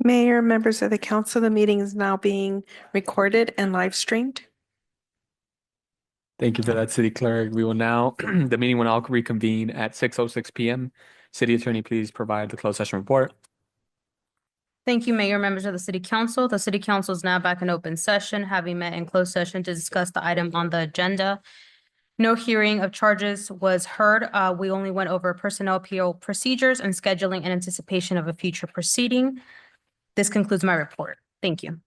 Mayor, members of the council, the meeting is now being recorded and live streamed. Thank you for that, City Clerk. We will now, the meeting will now reconvene at 6:06 p.m. City Attorney, please provide the closed session report. Thank you, Mayor, members of the City Council. The City Council is now back in open session, having met in closed session to discuss the item on the agenda. No hearing of charges was heard. We only went over personnel appeal procedures and scheduling in anticipation of a future proceeding. This concludes my report. Thank you.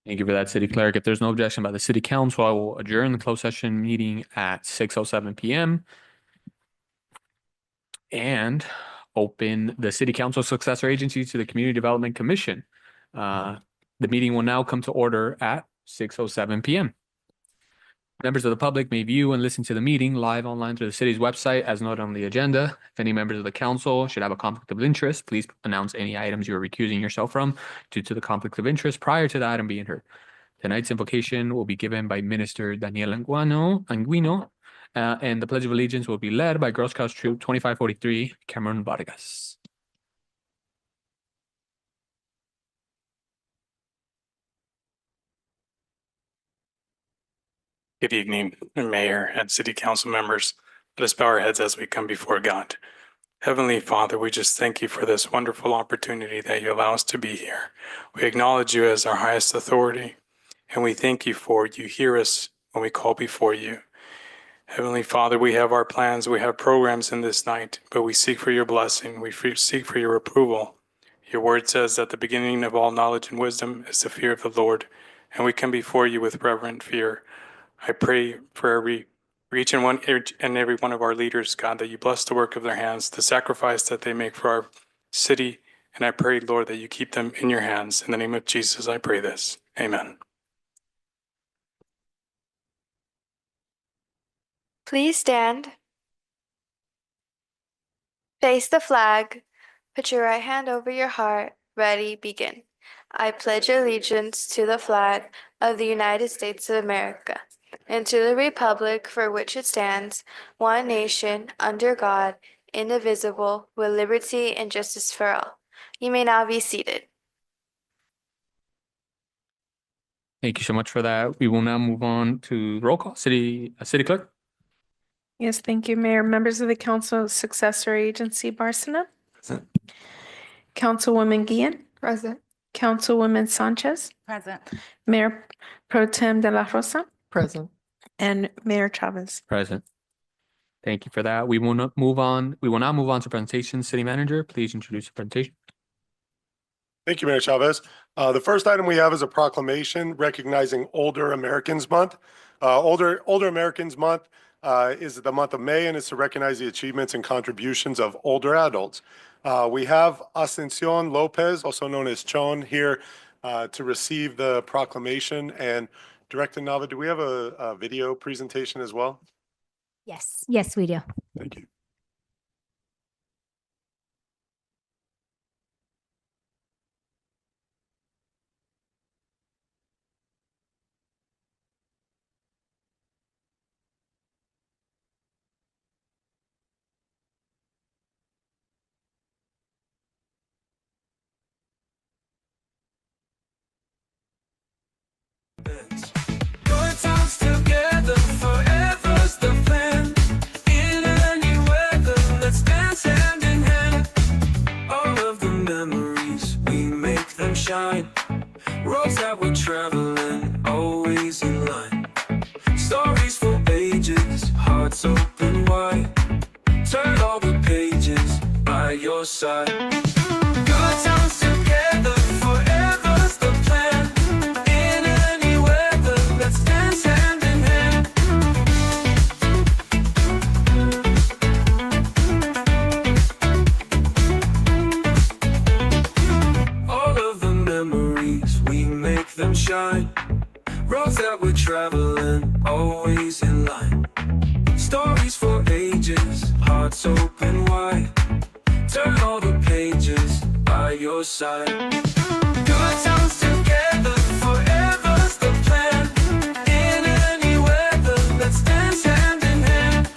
Thank you for that, City Clerk. If there's no objection by the City Council, I will adjourn the closed session meeting at 6:07 p.m. and open the City Council successor agency to the Community Development Commission. The meeting will now come to order at 6:07 p.m. Members of the public may view and listen to the meeting live online through the city's website as noted on the agenda. If any members of the council should have a conflict of interest, please announce any items you are recusing yourself from due to the conflict of interest prior to the item being heard. Tonight's invocation will be given by Minister Daniel Anguino, and the Pledge of Allegiance will be led by Girl Scouts Troop 2543, Cameron Vargas. Good evening, Mayor and City Council members. Let us bow our heads as we come before God. Heavenly Father, we just thank you for this wonderful opportunity that you allow us to be here. We acknowledge you as our highest authority, and we thank you for you hear us when we call before you. Heavenly Father, we have our plans, we have programs in this night, but we seek for your blessing, we seek for your approval. Your word says that the beginning of all knowledge and wisdom is the fear of the Lord, and we come before you with reverent fear. I pray for each and every one of our leaders, God, that you bless the work of their hands, the sacrifice that they make for our city. And I pray, Lord, that you keep them in your hands. In the name of Jesus, I pray this. Amen. Please stand. Face the flag. Put your right hand over your heart. Ready, begin. I pledge allegiance to the flag of the United States of America and to the republic for which it stands, one nation, under God, indivisible, with liberty and justice for all. You may now be seated. Thank you so much for that. We will now move on to roll call. City Clerk. Yes, thank you, Mayor. Members of the council successor agency, Barcena. Present. Councilwoman Guillen. Present. Councilwoman Sanchez. Present. Mayor Pro Tem de la Rosa. Present. And Mayor Chavez. Present. Thank you for that. We will now move on to presentation. City Manager, please introduce the presentation. Thank you, Mayor Chavez. The first item we have is a proclamation recognizing Older Americans Month. Older Americans Month is the month of May, and it's to recognize the achievements and contributions of older adults. We have Ascension Lopez, also known as Chon, here to receive the proclamation. And Director Nava, do we have a video presentation as well? Yes, we do. Thank you. Good times together, forever's the plan. In any weather, let's dance hand in hand. All of the memories, we make them shine. Roads that we're traveling, always in line. Stories for ages, hearts open wide. Turn all the pages by your side. Good times together, forever's the plan. In any weather, let's dance hand in hand. All of the memories, we make them shine. Roads that we're traveling, always in line. Stories for ages, hearts open wide. Turn all the pages by your side. Good times together, forever's the plan. In any weather, let's dance hand in hand.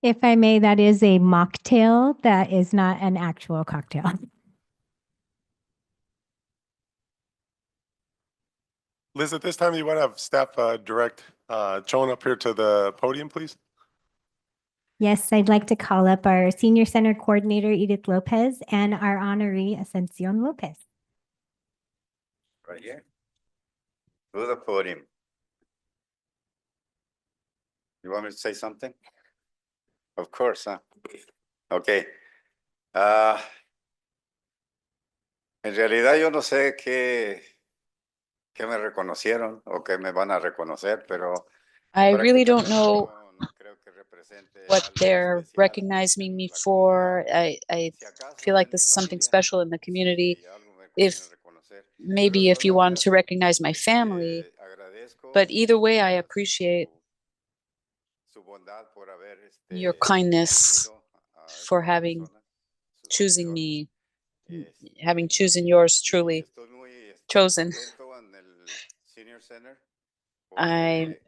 If I may, that is a mocktail. That is not an actual cocktail. Liz, at this time, you want to have staff direct Joan up here to the podium, please? Yes, I'd like to call up our Senior Center Coordinator, Edith Lopez, and our honoree, Ascension Lopez. Right here. To the podium. You want me to say something? Of course, huh? Okay. En realidad yo no sé qué me reconocieron o qué me van a reconocer, pero I really don't know no creo que represente what algo they're especial recognizing me en la for. comunidad. I Si acaso feel like en this mi is something familia, special in the community. si algo me If quieren reconocer. maybe Pero if you want to recognize my family, agradezco but either way, I appreciate su bondad por haber your kindness elegido a for esta having persona, su choosing servidor. me, Este, having chosen yours y truly. estoy muy chosen. contento en el Senior Center I'm porque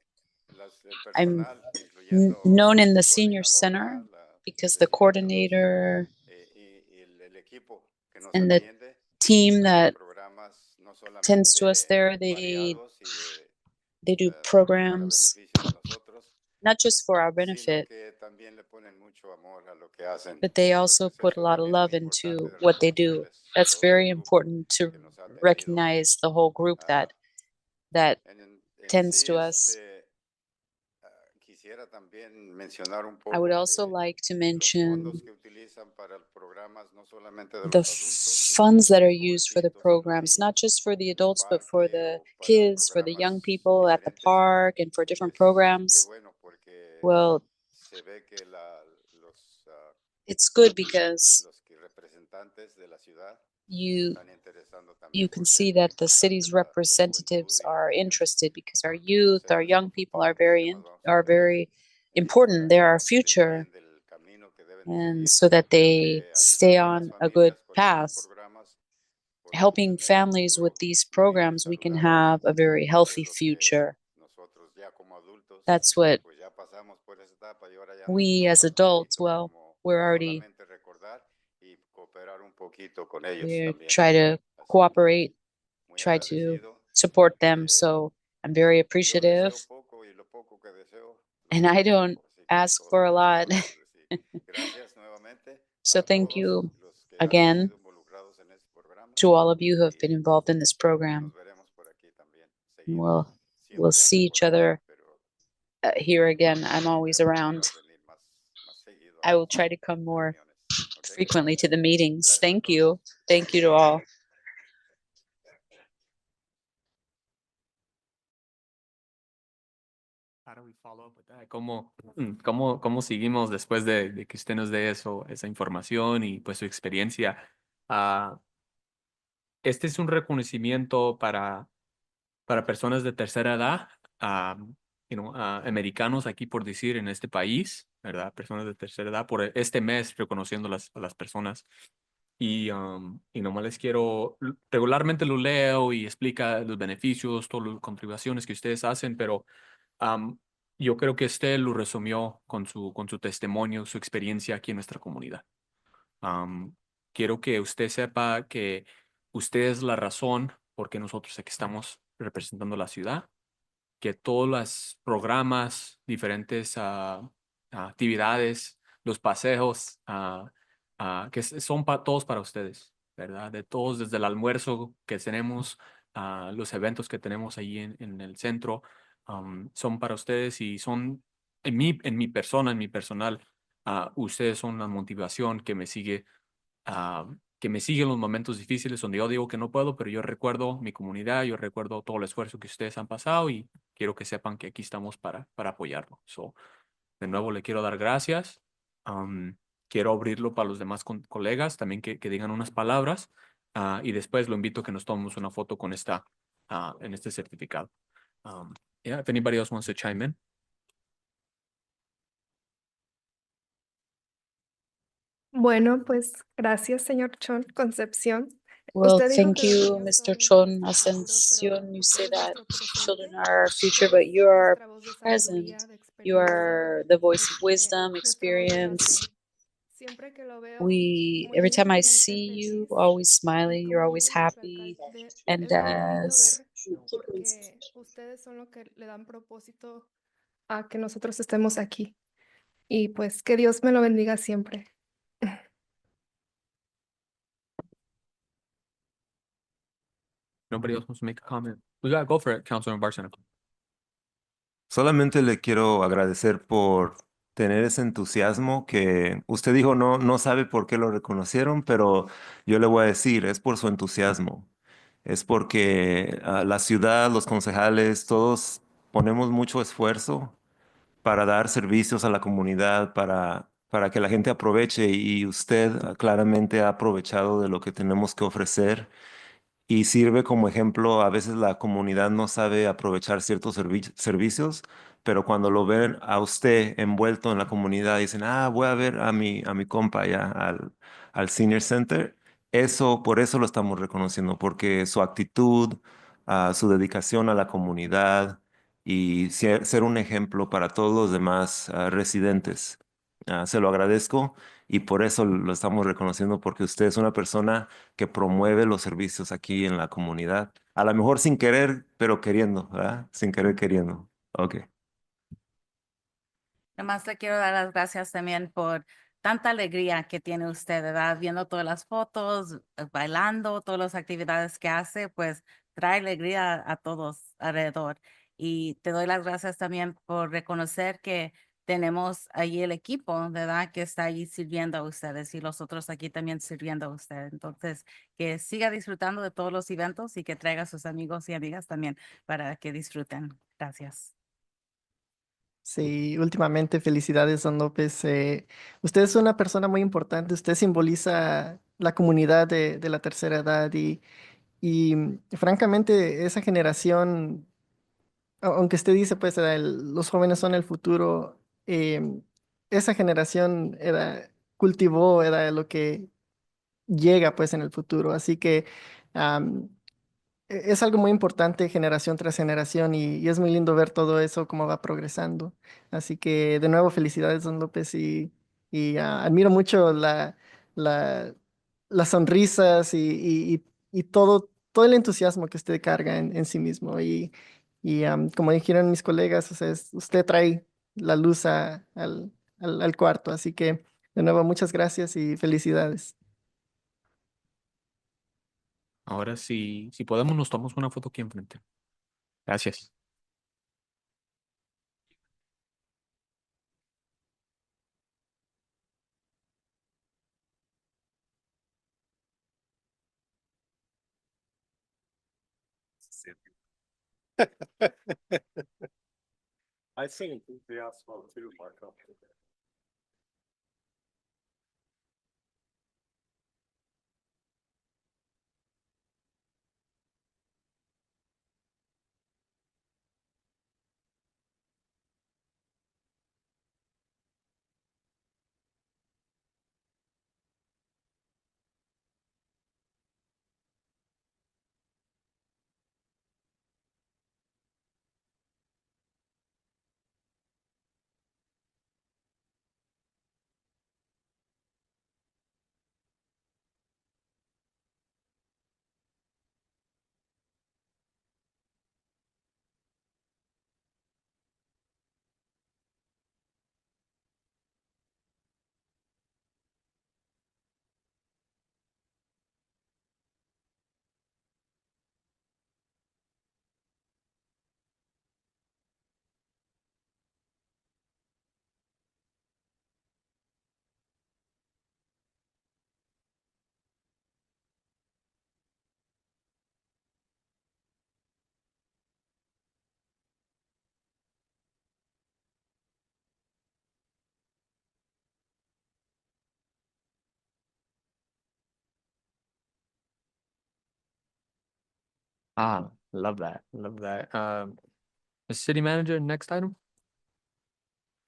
el personal, incluyendo known in the la senior coordinadora, center la because the presidenta, coordinator y el equipo que nos and the atiende team hace that programas no tends to us solamente there, variados y they do para programs beneficio de nosotros, not just for our sino benefit, que también le ponen mucho amor a lo que hacen. but they Entonces, also eso put a lot of también es love muy importante into de what they do. reconocerles a That's todo el very grupo important to que nos ha atendido. recognize the whole group that En tends sí, to us. quisiera también mencionar un I would poco also que like to los mention fondos que utilizan para programas no solamente de the los adultos, sino funds de that are los used for the jovencitos y los programs, not niños just for the en el adults, but for parque the o para kids, for the young programas people at the diferentes. park and for different Qué programs. bueno porque Well, se ve que los it's good because los que representantes de la ciudad you están interesando también you can por see ser that the importante city's la representatives juventud y los are jóvenes interested because our para youth, conocer our nuestro young people futuro, are que es lo que más vamos a tener. very important. They're our future, Del camino que deben de and seguir. so that Creo they que stay ayudando a las on a good familias con estos path. programas podemos Helping tener un families futuro with these muy programs, we can saludable. have a very Eso healthy es lo que future. nosotros ya como adultos, That's what pues ya pasamos por esa etapa y ahora ya we nos as toca un adults, poquito well, como we're already, solamente recordar y cooperar un poquito con ellos we también. try to Así cooperate, muy try to agradecido. support them. So I'm very Yo appreciative, deseo poco y lo poco que deseo lo and I pido don't poco, así que ask todo for a lo que se lot. pueda, pues sí. Gracias nuevamente So a thank todos you los que han again sido involucrados en este programa to all of you who have y been involved in this program. nos veremos por aquí también And seguido. we'll Siempre see ando each por aquí, other pero here again. I'm always espero around. poder venir más seguido I a will try to come more reuniones. Ok, frequently to gracias. the meetings. Gracias a Thank todos. you. Thank you to all. How do we follow up with that? ¿Cómo seguimos después de que usted nos dé esa información y pues su experiencia? Ah, este es un reconocimiento para personas de tercera edad, americanos aquí por decir en este país, ¿verdad? Personas de tercera edad por este mes reconociendo a las personas. Y nomás les quiero, regularmente lo leo y explica los beneficios, todas las contribuciones que ustedes hacen, pero yo creo que usted lo resumió con su testimonio, su experiencia aquí en nuestra comunidad. Quiero que usted sepa que usted es la razón por qué nosotros aquí estamos representando la ciudad, que todos los programas, diferentes actividades, los paseos, son todos para ustedes, ¿verdad? De todos, desde el almuerzo que tenemos, los eventos que tenemos ahí en el centro, son para ustedes y son en mi persona, en mi personal, ustedes son la motivación que me sigue en los momentos difíciles donde yo digo que no puedo, pero yo recuerdo mi comunidad, yo recuerdo todo el esfuerzo que ustedes han pasado y quiero que sepan que aquí estamos para apoyarlo. So, de nuevo le quiero dar gracias. Quiero abrirlo para los demás colegas también que digan unas palabras y después lo invito a que nos tomemos una foto con en este certificado. Yeah, if anybody else wants to chime in. Bueno, pues gracias, señor Chon Concepción. Well, Usted dijo thank que los you, niños Mr. son Chon nuestro futuro, Ascension. You say pero that nuestro children presente are our future, but you es are nuestra voz de present. sabiduría, de You experiencia, are the voice of wisdom, nuestra experience. motivación. Siempre que lo veo, Every muy time I inteligente, see you, feliz. always Y smiling, you're como always dijo nuestro happy. alcalde, And es muy bonito as ver porque ustedes son lo que le dan propósito a que nosotros estemos aquí. Y pues que Dios me lo bendiga siempre. Nobody else wants to make a comment? We gotta go for it, Councilman Barcena. Solamente le quiero agradecer por tener ese entusiasmo que usted dijo no sabe por qué lo reconocieron, pero yo le voy a decir, es por su entusiasmo. Es porque la ciudad, los concejales, todos ponemos mucho esfuerzo para dar servicios a la comunidad, para que la gente aproveche y usted claramente ha aprovechado de lo que tenemos que ofrecer y sirve como ejemplo. A veces la comunidad no sabe aprovechar ciertos servicios, pero cuando lo ven a usted envuelto en la comunidad, dicen, voy a ver a mi compa allá al Senior Center. Por eso lo estamos reconociendo, porque su actitud, su dedicación a la comunidad y ser un ejemplo para todos los demás residentes. Se lo agradezco y por eso lo estamos reconociendo, porque usted es una persona que promueve los servicios aquí en la comunidad. A lo mejor sin querer, pero queriendo, ¿verdad? Sin querer queriendo. Ok. Nomás le quiero dar las gracias también por tanta alegría que tiene usted, ¿verdad? Viendo todas las fotos, bailando, todas las actividades que hace, pues trae alegría a todos alrededor. Y te doy las gracias también por reconocer que tenemos ahí el equipo, ¿verdad? Que está ahí sirviendo a ustedes y los otros aquí también sirviendo a usted. Entonces, que siga disfrutando de todos los eventos y que traiga a sus amigos y amigas también para que disfruten. Gracias. Sí, últimamente felicidades, don López. Usted es una persona muy importante. Usted simboliza la comunidad de la tercera edad y francamente esa generación, aunque usted dice pues los jóvenes son el futuro, esa generación cultivó lo que llega pues en el futuro. Así que es algo muy importante generación tras generación y es muy lindo ver todo eso, cómo va progresando. Así que de nuevo felicidades, don López, y admiro mucho la, las sonrisas y todo el entusiasmo que usted carga en sí mismo. Y como dijeron mis colegas, o sea, usted trae la luz al cuarto. Así que de nuevo muchas gracias y felicidades. Ahora sí, si podemos, nos tomamos una foto aquí enfrente. Gracias. I see enthusiasm too, Marco. Love that. Love that. City Manager, next item?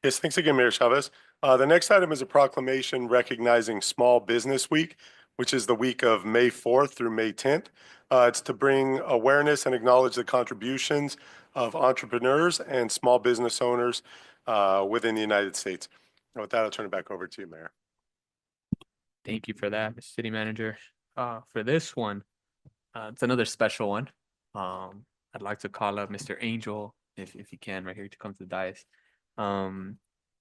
Yes, thanks again, Mayor Chavez. The next item is a proclamation recognizing Small Business Week, which is the week of May 4th through May 10th. It's to bring awareness and acknowledge the contributions of entrepreneurs and small business owners within the United States. And with that, I'll turn it back over to you, Mayor. Thank you for that, Mr. City Manager. For this one, it's another special one. I'd like to call up Mr. Angel, if he can, right here to come to the dais.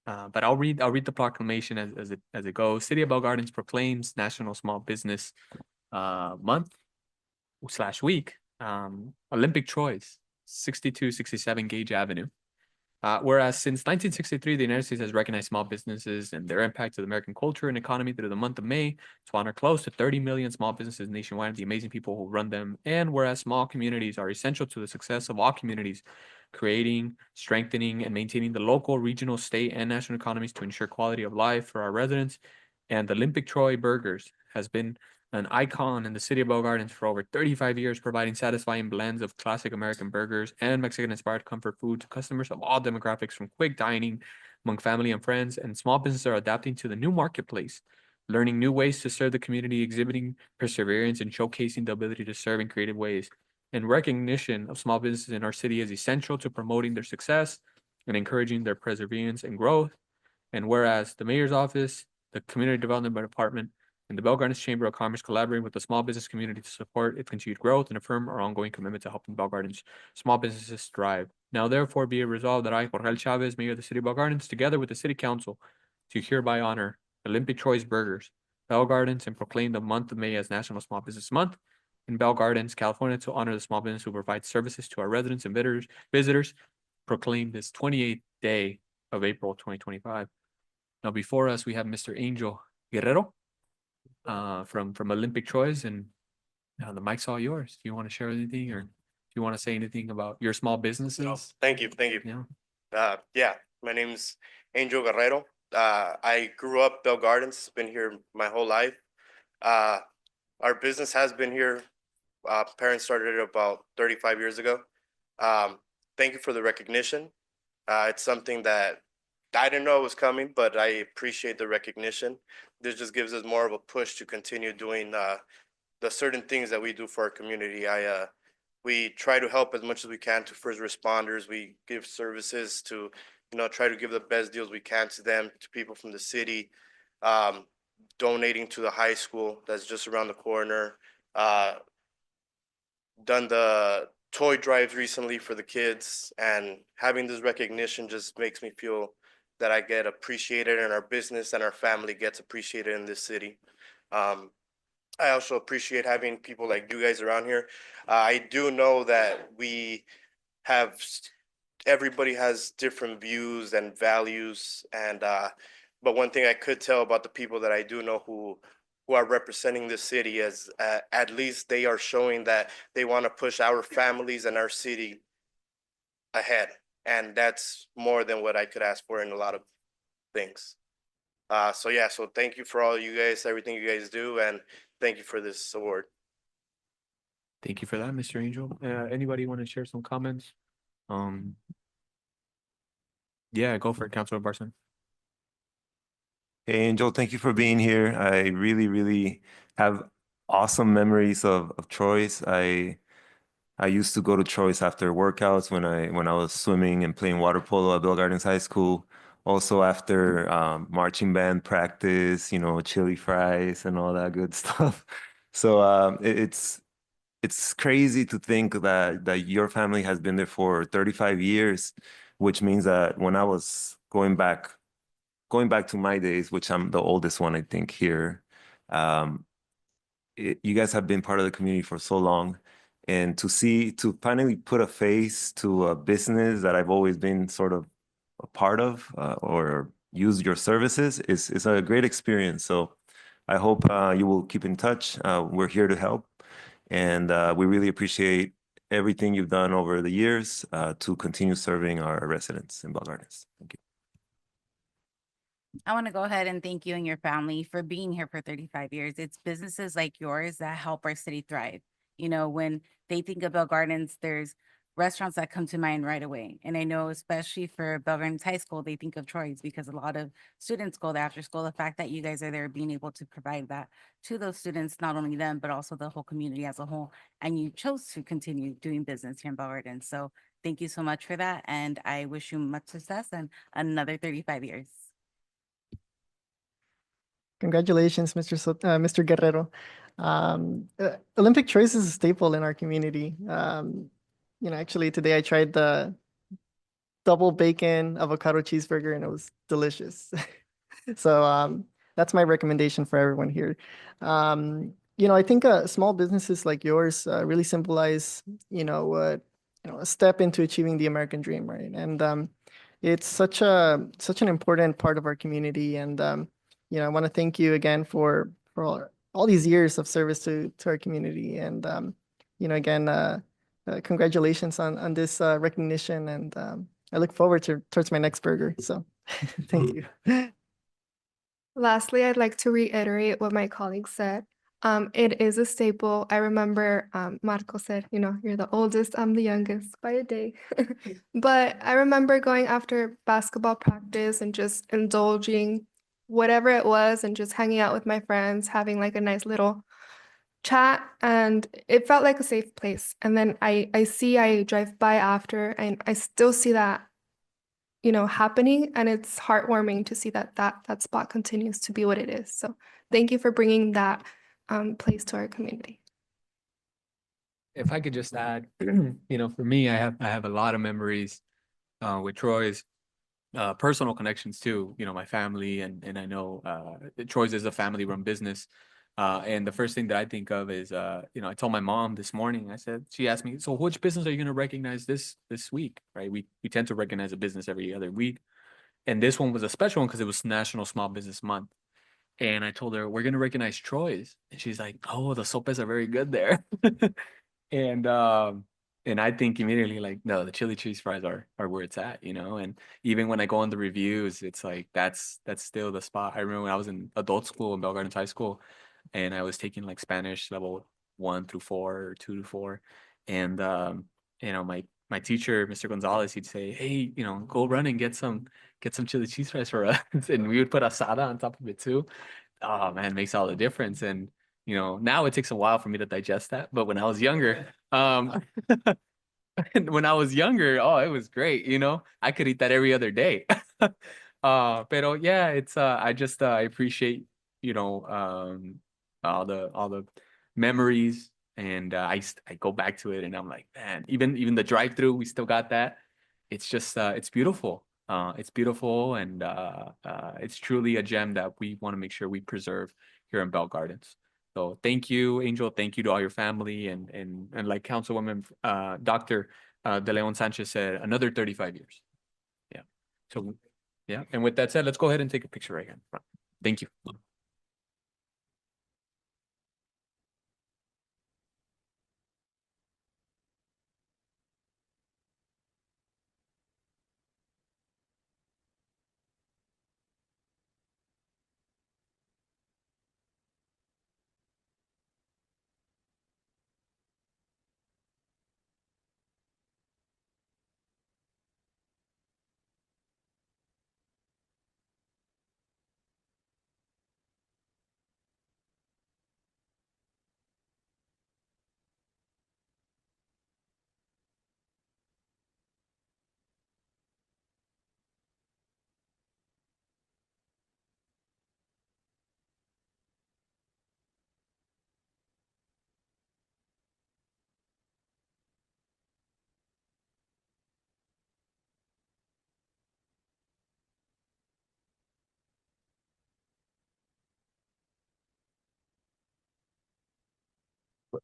But I'll read the proclamation as it goes. City of Bell Gardens proclaims National Small Business Month/week. Olympic Choice, 6267 Gage Avenue. Whereas since 1963, the United States has recognized small businesses and their impact to the American culture and economy through the month of May to honor close to 30 million small businesses nationwide, the amazing people who run them. And whereas small communities are essential to the success of all communities, creating, strengthening, and maintaining the local, regional, state, and national economies to ensure quality of life for our residents. And the Olympic Troy Burgers has been an icon in the city of Bell Gardens for over 35 years, providing satisfying blends of classic American burgers and Mexican-inspired comfort food to customers of all demographics, from quick dining among family and friends. And small businesses are adapting to the new marketplace, learning new ways to serve the community, exhibiting perseverance, and showcasing the ability to serve in creative ways. And recognition of small businesses in our city is essential to promoting their success and encouraging their perseverance and growth. And whereas the mayor's office, the community development department, and the Bell Gardens Chamber of Commerce collaborate with the small business community to support its continued growth and affirm our ongoing commitment to helping Bell Gardens small businesses thrive. Now, therefore, be it resolved that I, Jorge Chavez, Mayor of the City of Bell Gardens, together with the City Council, to hereby honor Olympic Choice Burgers, Bell Gardens, and proclaim the month of May as National Small Business Month in Bell Gardens, California, to honor the small business who provide services to our residents and visitors, proclaim this 28th day of April 2025. Now, before us, we have Mr. Angel Guerrero from Olympic Choice, and the mic's all yours. Do you want to share anything, or do you want to say anything about your small businesses? No, thank you. Yeah. Yeah, my name's Angel Guerrero. I grew up Bell Gardens, been here my whole life. Our business has been here. Parents started it about 35 years ago. Thank you for the recognition. It's something that I didn't know it was coming, but I appreciate the recognition. This just gives us more of a push to continue doing the certain things that we do for our community. We try to help as much as we can to first responders. We give services to, try to give the best deals we can to them, to people from the city, donating to the high school that's just around the corner. Done the toy drives recently for the kids, and having this recognition just makes me feel that I get appreciated, and our business and our family gets appreciated in this city. I also appreciate having people like you guys around here. I do know that everybody has different views and values, and but one thing I could tell about the people that I do know who are representing the city is at least they are showing that they want to push our families and our city ahead. And that's more than what I could ask for in a lot of things. So thank you for all you guys, everything you guys do, and thank you for this award. Thank you for that, Mr. Angel. Anybody want to share some comments? Yeah, go for it, Councilor Barson. Hey, Angel, thank you for being here. I really, really have awesome memories of Troy's. I used to go to Troy's after workouts when I was swimming and playing water polo at Bell Gardens High School. Also after marching band practice, chili fries and all that good stuff. So it's crazy to think that your family has been there for 35 years, which means that when I was going back to my days, which I'm the oldest one, I think, here, you guys have been part of the community for so long. And to finally put a face to a business that I've always been sort of a part of or use your services is a great experience. So I hope you will keep in touch. We're here to help. And we really appreciate everything you've done over the years to continue serving our residents in Bell Gardens. Thank you. I want to go ahead and thank you and your family for being here for 35 years. It's businesses like yours that help our city thrive. When they think of Bell Gardens, there's restaurants that come to mind right away. And I know especially for Bell Gardens High School, they think of Troy's because a lot of students go there after school. The fact that you guys are there being able to provide that to those students, not only them, but also the whole community as a whole. And you chose to continue doing business here in Bell Gardens. So thank you so much for that. And I wish you much success and another 35 years. Congratulations, Mr. Guerrero. Olympic Choice is a staple in our community. Actually today I tried the double bacon avocado cheeseburger and it was delicious. So that's my recommendation for everyone here. I think small businesses like yours really symbolize, a step into achieving the American dream, right? And it's such an important part of our community. And I want to thank you again for all these years of service to our community. And again, congratulations on this recognition. And I look forward towards my next burger. So thank you. Lastly, I'd like to reiterate what my colleague said. It is a staple. I remember Marco said, you're the oldest, I'm the youngest by a day. But I remember going after basketball practice and just indulging whatever it was and just hanging out with my friends, having like a nice little chat, and it felt like a safe place. And then I drive by after and I still see that happening, and it's heartwarming to see that spot continues to be what it is. So thank you for bringing that place to our community. If I could just add, for me, I have a lot of memories with Troy's, personal connections too, my family, and I know Troy's is a family-run business. And the first thing that I think of is, I told my mom this morning, she asked me, so which business are you going to recognize this week, right? We tend to recognize a business every other week. And this one was a special one because it was National Small Business Month. And I told her, we're going to recognize Troy's. And she's like, oh, the sopes are very good there. And I think immediately like, no, the chili cheese fries are where it's at, and even when I go on the reviews, it's like, that's still the spot. I remember when I was in adult school in Bell Gardens High School, and I was taking like Spanish level 1 through 4 or 2 to 4. And, my teacher, Mr. Gonzalez, he'd say, hey, go run and get some chili cheese fries for us. And we would put asada on top of it too. Oh man, it makes all the difference. And, now it takes a while for me to digest that. But when I was younger, oh, it was great. I could eat that every other day. Pero yeah, it's, I appreciate, all the memories, and I go back to it and I'm like, man, even the drive-through, we still got that. It's just, it's beautiful. It's beautiful, and it's truly a gem that we want to make sure we preserve here in Bell Gardens. So thank you, Angel. Thank you to all your family, and like Councilwoman Dr. De Leon Sanchez said, another 35 years. Yeah. So yeah. And with that said, let's go ahead and take a picture right here in front. Thank you.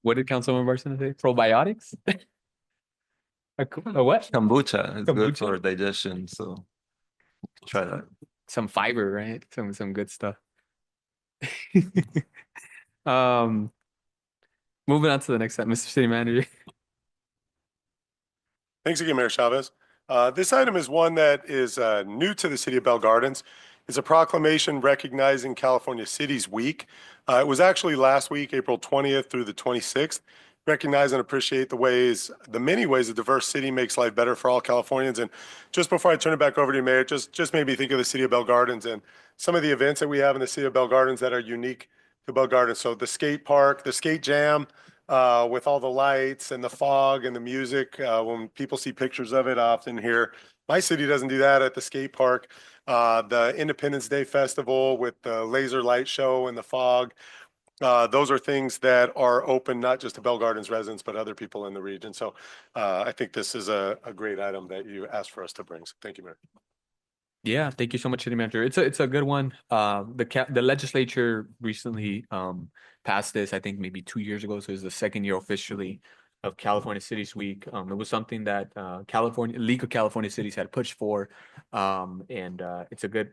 What did Councilwoman Barson say? Probiotics? A what? Kombucha is good Kombucha? for digestion, so try that. Some fiber, right? Some good stuff. Moving on to the next step, Mr. City Manager. Thanks again, Mayor Chavez. This item is one that is new to the city of Bell Gardens. It's a proclamation recognizing California Cities Week. It was actually last week, April 20th through the 26th. recognize and appreciate the many ways a diverse city makes life better for all Californians. And just before I turn it back over to you, Mayor, just made me think of the city of Bell Gardens and some of the events that we have in the city of Bell Gardens that are unique to Bell Gardens. So the skate park, the skate jam, with all the lights and the fog and the music. When people see pictures of it, I often hear, my city doesn't do that at the skate park. The Independence Day Festival with the laser light show and the fog. Those are things that are open not just to Bell Gardens residents, but other people in the region. So I think this is a great item that you asked for us to bring. So thank you, Mayor. Yeah, thank you so much, City Manager. It's a good one. The legislature recently passed this, I think maybe 2 years ago. So it's the second year officially of California Cities Week. It was something that League of California Cities had pushed for. And it's a good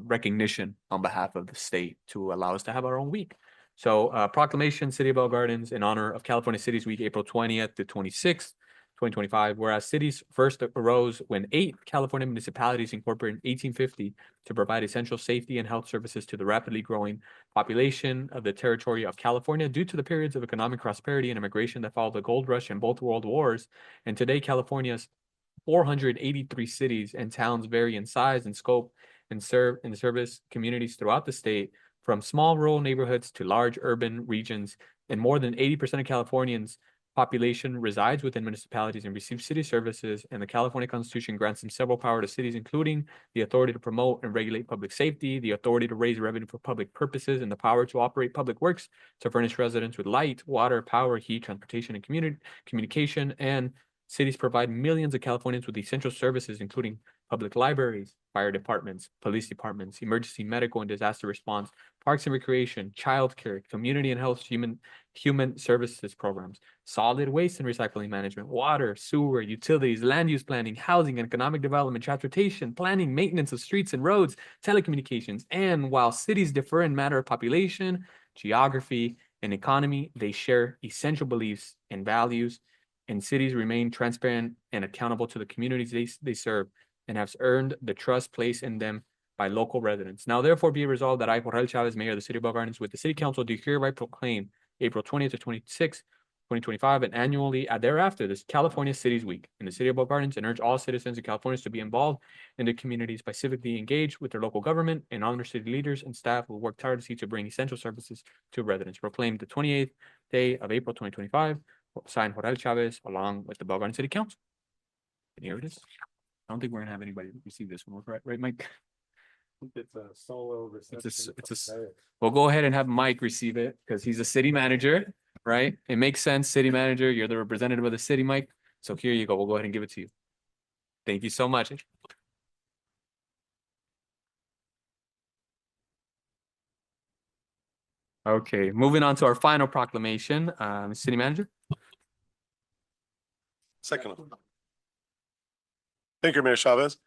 recognition on behalf of the state to allow us to have our own week. So proclamation, City of Bell Gardens, in honor of California Cities Week, April 20th to 26th. 2025, whereas cities first arose when 8 California municipalities incorporated in 1850 to provide essential safety and health services to the rapidly growing population of the territory of California due to the periods of economic prosperity and immigration that followed the gold rush and both world wars. And today, California's 483 cities and towns vary in size and scope and serve and service communities throughout the state, from small rural neighborhoods to large urban regions. And more than 80% of Californians population resides within municipalities and receives city services, and the California Constitution grants them several powers to cities, including the authority to promote and regulate public safety, the authority to raise revenue for public purposes, and the power to operate public works to furnish residents with light, water, power, heat, transportation, and communication. And cities provide millions of Californians with essential services, including public libraries, fire departments, police departments, emergency medical and disaster response, parks and recreation, childcare, community and health, human services programs, solid waste and recycling management, water, sewer, utilities, land use planning, housing and economic development, transportation, planning, maintenance of streets and roads, telecommunications. And while cities differ in matter of population, geography, and economy, they share essential beliefs and values, and cities remain transparent and accountable to the communities they serve, and have earned the trust placed in them by local residents. Now, therefore, be it resolved that I, Jorge Chavez, Mayor of the City of Bell Gardens, with the City Council, do hereby proclaim April 20th to 26th, 2025, and annually thereafter, this California Cities Week in the City of Bell Gardens, and urge all citizens of California to be involved in their communities by civically engaged with their local government, and honor city leaders and staff who work tirelessly to bring essential services to residents. Proclaimed the 28th day of April 2025, signed Jorge Chavez, along with the Bell Gardens City Council. And here it is. I don't think we're gonna have anybody receive this one, right, Mike? It's a solo reception. We'll go ahead and have Mike receive it because he's a city manager, right? It makes sense, city manager. You're the representative of the city, Mike. So here you go. We'll go ahead and give it to you. Thank you so much. Okay, moving on to our final proclamation, city manager. Second one. Thank you, Mayor Chavez.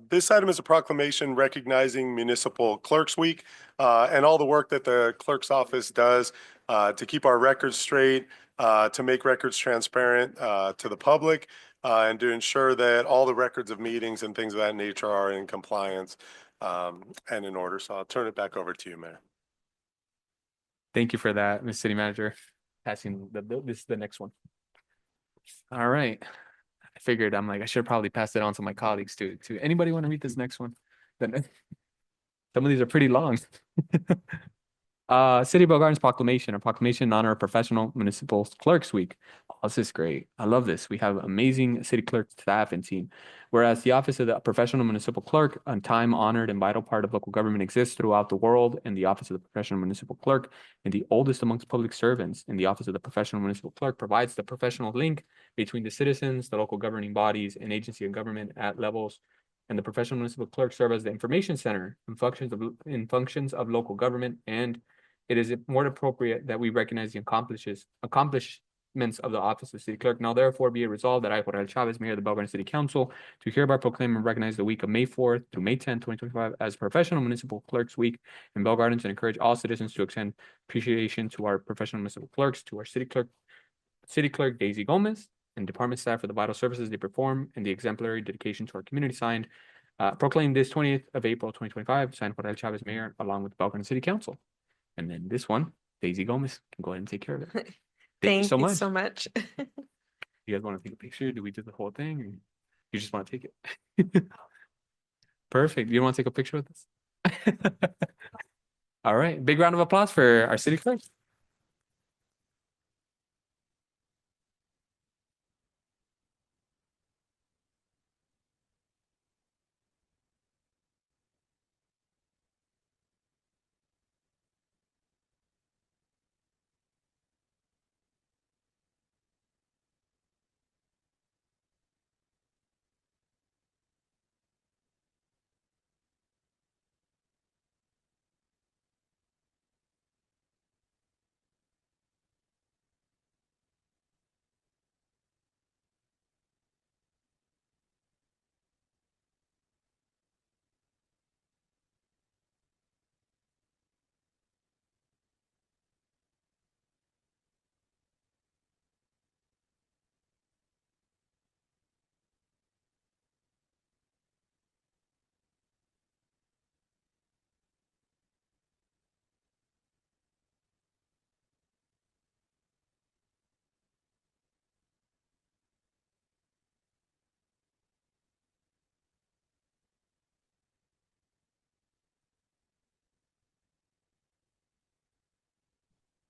This item is a proclamation recognizing Municipal Clerks Week and all the work that the clerk's office does to keep our records straight, to make records transparent to the public, and to ensure that all the records of meetings and things of that nature are in compliance and in order. So I'll turn it back over to you, Mayor. Thank you for that, Ms. City Manager. Passing this is the next one. All right. I figured I should probably pass it on to my colleagues too. Anybody want to read this next one? Then some of these are pretty long. City of Bell Gardens proclamation, a proclamation in honor of Professional Municipal Clerks Week. Oh, this is great. I love this. We have amazing city clerk staff and team. Whereas the office of the Professional Municipal Clerk, a time-honored and vital part of local government, exists throughout the world, and the office of the Professional Municipal Clerk, and the oldest amongst public servants, and the office of the Professional Municipal Clerk provides the professional link between the citizens, the local governing bodies, and agency of government at levels. And the Professional Municipal Clerk serve as the information center in functions of local government, and it is more appropriate that we recognize the accomplishments of the office of city clerk. Now, therefore, be it resolved that I, Jorge Chavez, Mayor of the Bell Gardens City Council, to hereby proclaim and recognize the week of May 4th through May 10th, 2025 as Professional Municipal Clerks Week in Bell Gardens, and encourage all citizens to extend appreciation to our professional municipal clerks, to our city clerk Daisy Gomez, and department staff for the vital services they perform and the exemplary dedication to our community. Signed, proclaimed this 20th of April, 2025, signed Jorge Chavez, Mayor, along with the Bell Gardens City Council. And then this one, Daisy Gomez, can go ahead and take care of it. Thank you so much. so much. You guys want to take a picture? Do we do the whole thing? Or you just want to take it? Perfect. You want to take a picture with us? All right. Big round of applause for our city clerk.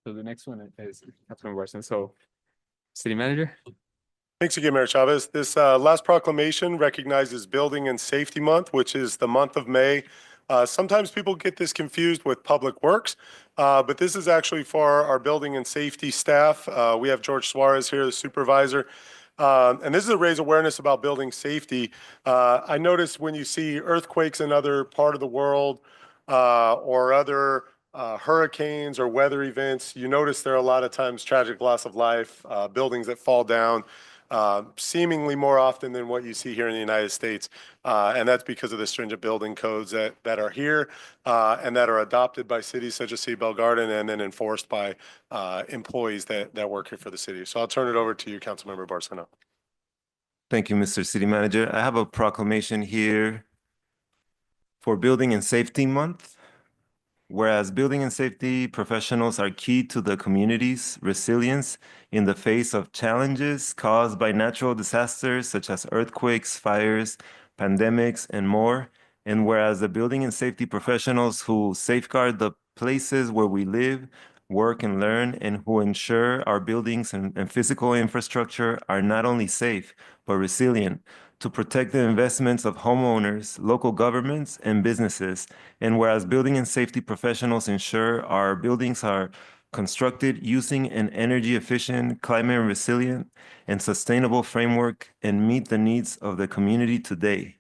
So the next one is Councilmember Barson. So, City Manager. Thanks again, Mayor Chavez. This last proclamation recognizes Building and Safety Month, which is the month of May. Sometimes people get this confused with Public Works, but this is actually for our building and safety staff. We have George Suarez here, the supervisor. And this is to raise awareness about building safety. I noticed when you see earthquakes in other part of the world or other hurricanes or weather events, you notice there are a lot of times tragic loss of life, buildings that fall down. Seemingly more often than what you see here in the United States. And that's because of the stringent building codes that are here and that are adopted by cities such as City of Bell Garden and then enforced by employees that work here for the city. So I'll turn it over to you, Councilmember Barcena. Thank you, Mr. City Manager. I have a proclamation here for Building and Safety Month. Whereas building and safety professionals are key to the community's resilience in the face of challenges caused by natural disasters such as earthquakes, fires, pandemics, and more. And whereas the building and safety professionals who safeguard the places where we live, work, and learn, and who ensure our buildings and physical infrastructure are not only safe, but resilient, to protect the investments of homeowners, local governments, and businesses. And whereas building and safety professionals ensure our buildings are constructed using an energy efficient, climate resilient, and sustainable framework and meet the needs of the community today,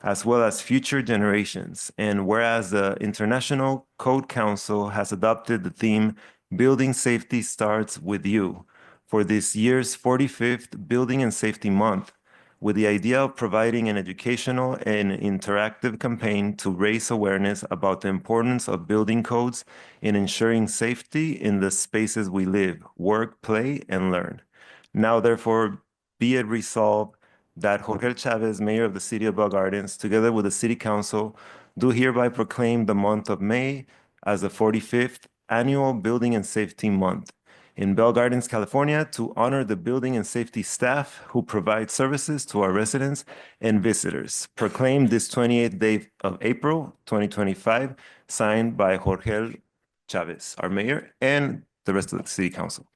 as well as future generations. And whereas the International Code Council has adopted the theme, Building Safety Starts With You, for this year's 45th Building and Safety Month, with the idea of providing an educational and interactive campaign to raise awareness about the importance of building codes in ensuring safety in the spaces we live, work, play, and learn. Now, therefore, be it resolved that Jorge Chavez, Mayor of the City of Bell Gardens, together with the City Council, do hereby proclaim the month of May as the 45th Annual Building and Safety Month in Bell Gardens, California, to honor the building and safety staff who provide services to our residents and visitors. Proclaimed this 28th day of April, 2025, signed by Jorge Chavez, our mayor, and the rest of the City Council.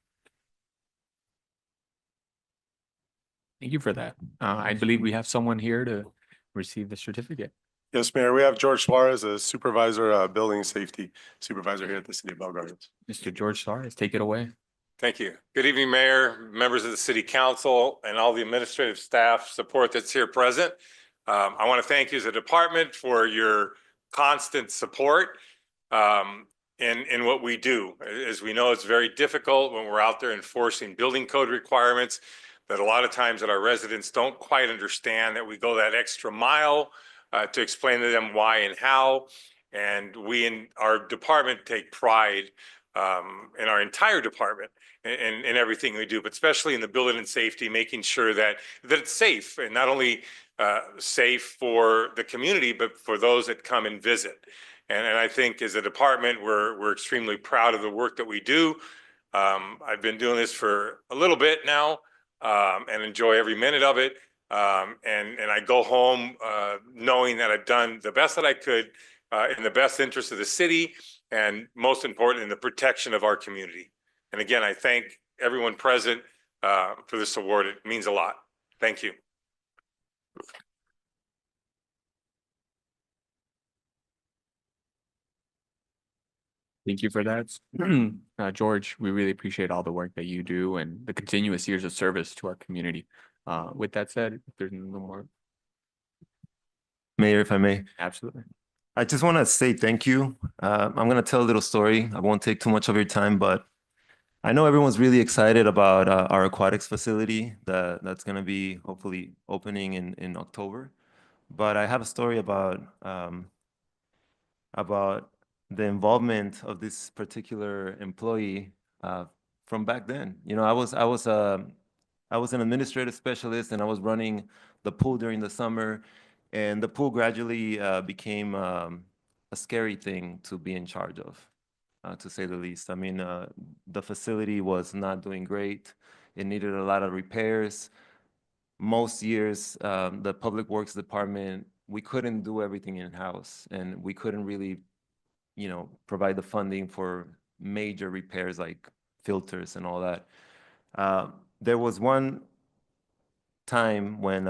Thank you for that. I believe we have someone here to receive the certificate. Yes, Mayor. We have George Suarez, a supervisor, building and safety supervisor here at the City of Bell Gardens. Mr. George Suarez, take it away. Thank you. Good evening, Mayor, members of the City Council, and all the administrative staff support that's here present. I want to thank you as a department for your constant support in what we do. As we know, it's very difficult when we're out there enforcing building code requirements, that a lot of times that our residents don't quite understand that we go that extra mile to explain to them why and how. And we in our department take pride in our entire department in everything we do, but especially in the building and safety, making sure that it's safe, and not only safe for the community, but for those that come and visit. And I think as a department, we're extremely proud of the work that we do. I've been doing this for a little bit now, and enjoy every minute of it. And I go home, knowing that I've done the best that I could, in the best interest of the city, and most important, in the protection of our community. And again, I thank everyone present, for this award. It means a lot. Thank you. Thank you for that. George, we really appreciate all the work that you do and the continuous years of service to our community. With that said, if there's no more, Mayor, if I may. absolutely. I just want to say thank you. I'm going to tell a little story. I won't take too much of your time, but I know everyone's really excited about our aquatics facility that's going to be hopefully opening in October. But I have a story about the involvement of this particular employee from back then. You know, I was an administrative specialist, and I was running the pool during the summer, and the pool gradually became a scary thing to be in charge of, to say the least. I mean, the facility was not doing great. It needed a lot of repairs. Most years, the Public Works Department, we couldn't do everything in-house, and we couldn't really, you know, provide the funding for major repairs like filters and all that. There was one time when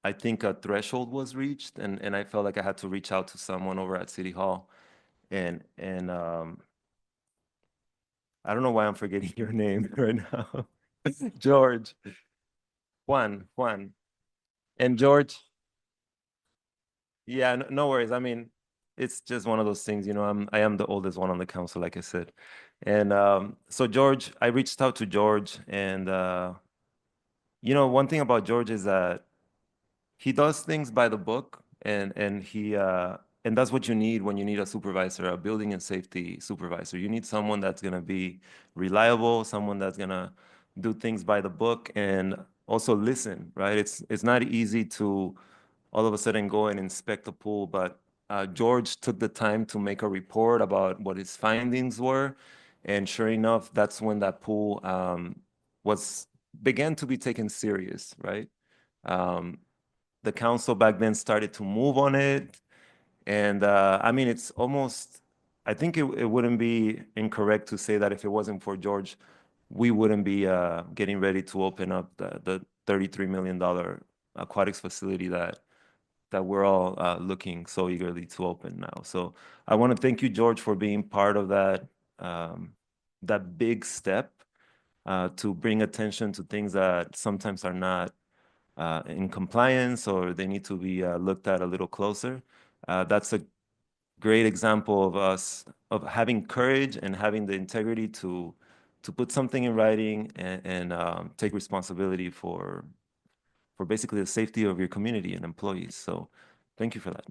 I think a threshold was reached, and I felt like I had to reach out to someone over at City Hall, and I don't know why I'm forgetting your name right now. George. Juan. And George. Yeah, no worries. I mean, it's just one of those things, you know, I am the oldest one on the council, like I said. And so George, I reached out to George, and you know, one thing about George is that he does things by the book, and he and that's what you need when you need a supervisor, a building and safety supervisor. You need someone that's gonna be reliable, someone that's gonna do things by the book and also listen, right? It's not easy to all of a sudden go and inspect the pool, but George took the time to make a report about what his findings were, and sure enough, that's when that pool began to be taken serious, right? The council back then started to move on it, and I mean, it's almost, I think it wouldn't be incorrect to say that if it wasn't for George, we wouldn't be getting ready to open up the $33 million aquatics facility that we're all looking so eagerly to open now. So I want to thank you, George, for being part of that that big step to bring attention to things that sometimes are not in compliance, or they need to be looked at a little closer. That's a great example of us of having courage and having the integrity to put something in writing and take responsibility for basically the safety of your community and employees. So thank you for that.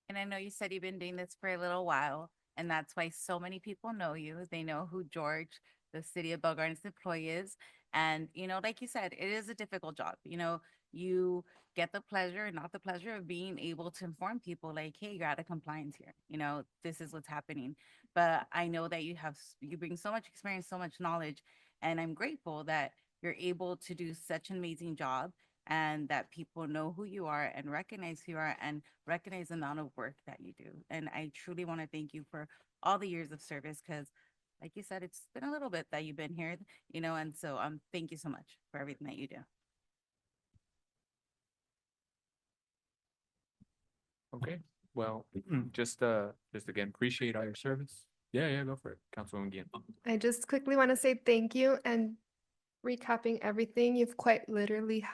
And I know you said you've been doing this for a little while, and that's why so many people know you. They know who George, the City of Bell Gardens employee is. And, you know, like you said, it is a difficult job. You know, you get the pleasure, not the pleasure of being able to inform people like, hey, you're out of compliance here. You know, this is what's happening. But I know that you bring so much experience, so much knowledge, and I'm grateful that you're able to do such an amazing job, and that people know who you are and recognize who you are and recognize the amount of work that you do. And I truly want to thank you for all the years of service, because like you said, it's been a little bit that you've been here, you know, and so thank you so much for everything that you do. Okay, well, just again, appreciate all your service. Yeah, go for it, Councilwoman Guillen. I just quickly want to say thank you, and recapping everything, you've quite literally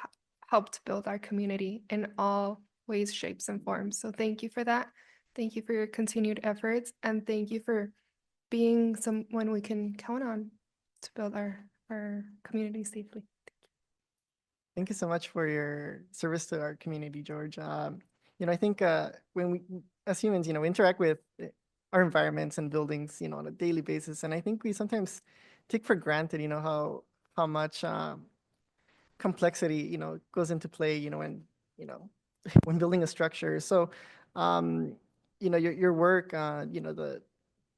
helped build our community in all ways, shapes, and forms. So thank you for that. Thank you for your continued efforts, and thank you for being someone we can count on to build our community safely. Thank you so much for your service to our community, George. You know, I think when we, as humans, you know, interact with our environments and buildings, you know, on a daily basis, and I think we sometimes take for granted, you know, how much complexity, you know, goes into play, you know, when, you know, when building a structure. So, you know, your work, you know,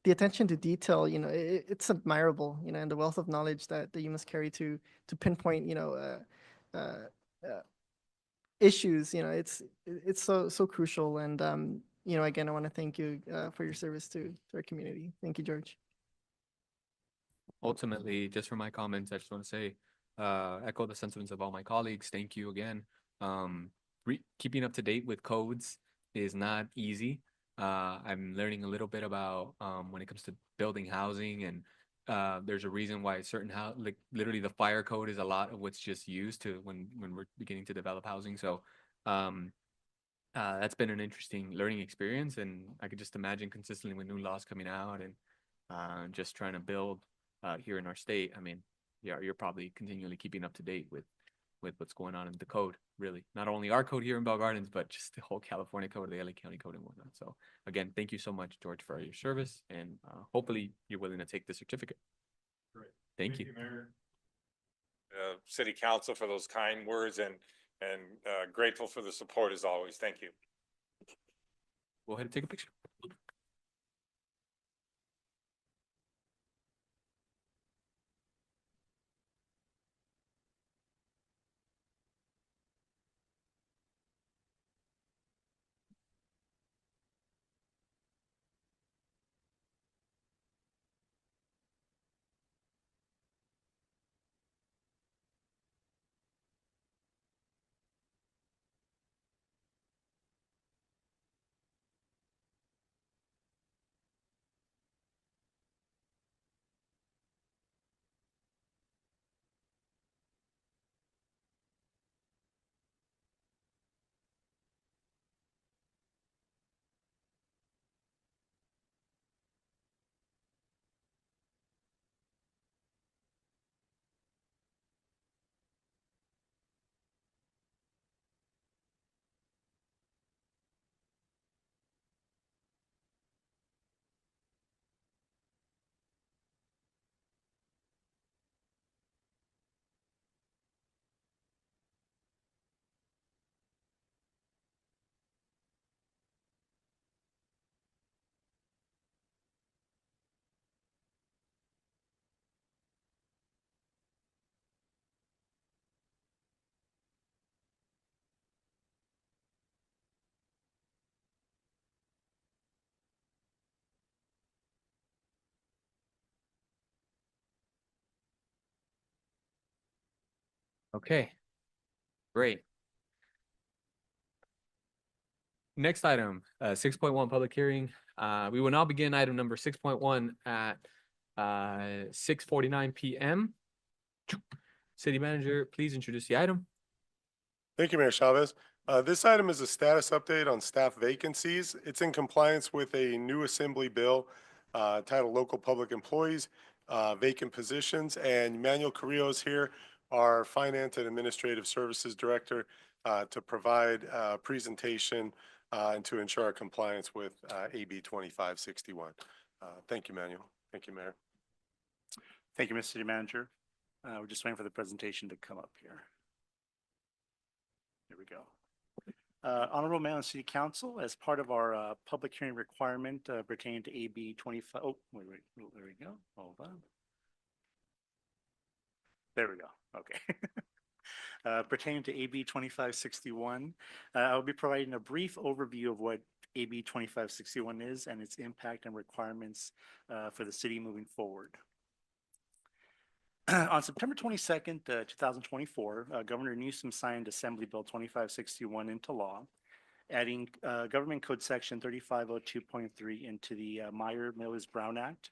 the attention to detail, it's admirable, and the wealth of knowledge that you must carry to pinpoint, issues, it's so crucial. And, again, I want to thank you for your service to our community. Thank you, George. Ultimately, just for my comments, I just want to say, echo the sentiments of all my colleagues. Thank you again. Keeping up to date with codes is not easy. I'm learning a little bit about when it comes to building housing, and there's a reason why certain like literally the fire code is a lot of what's just used to when we're beginning to develop housing. So that's been an interesting learning experience, and I could just imagine consistently with new laws coming out and just trying to build here in our state. I mean, yeah, you're probably continually keeping up to date with what's going on in the code, really. Not only our code here in Bell Gardens, but just the whole California code, the LA County code and whatnot. So again, thank you so much, George, for your service, and hopefully you're willing to take the certificate. Great. Thank you. Mayor. City Council for those kind words, and grateful for the support as always. Thank you. Go ahead and take a picture. Okay, great. Next item, 6.1 public hearing. We will now begin item number 6.1 at 6:49 p.m. City Manager, please introduce the item. Thank you, Mayor Chavez. This item is a status update on staff vacancies. It's in compliance with a new assembly bill titled Local Public Employees, Vacant Positions, and Emmanuel Carrillo is here, our Finance and Administrative Services Director, to provide a presentation and to ensure our compliance with AB 2561. Thank you, Manuel. Thank you, Mayor. Thank you, Mr. City Manager. We're just waiting for the presentation to come up here. There we go. Honorable Mayor and City Council, as part of our public hearing requirement pertaining to AB 25. Oh, wait, there we go. Hold on. There we go. Okay. Pertaining to AB 2561, I'll be providing a brief overview of what AB 2561 is and its impact and requirements for the city moving forward. On September 22nd, 2024, Governor Newsom signed Assembly Bill 2561 into law, adding Government Code Section 3502.3 into the Meyer-Mills-Brown Act.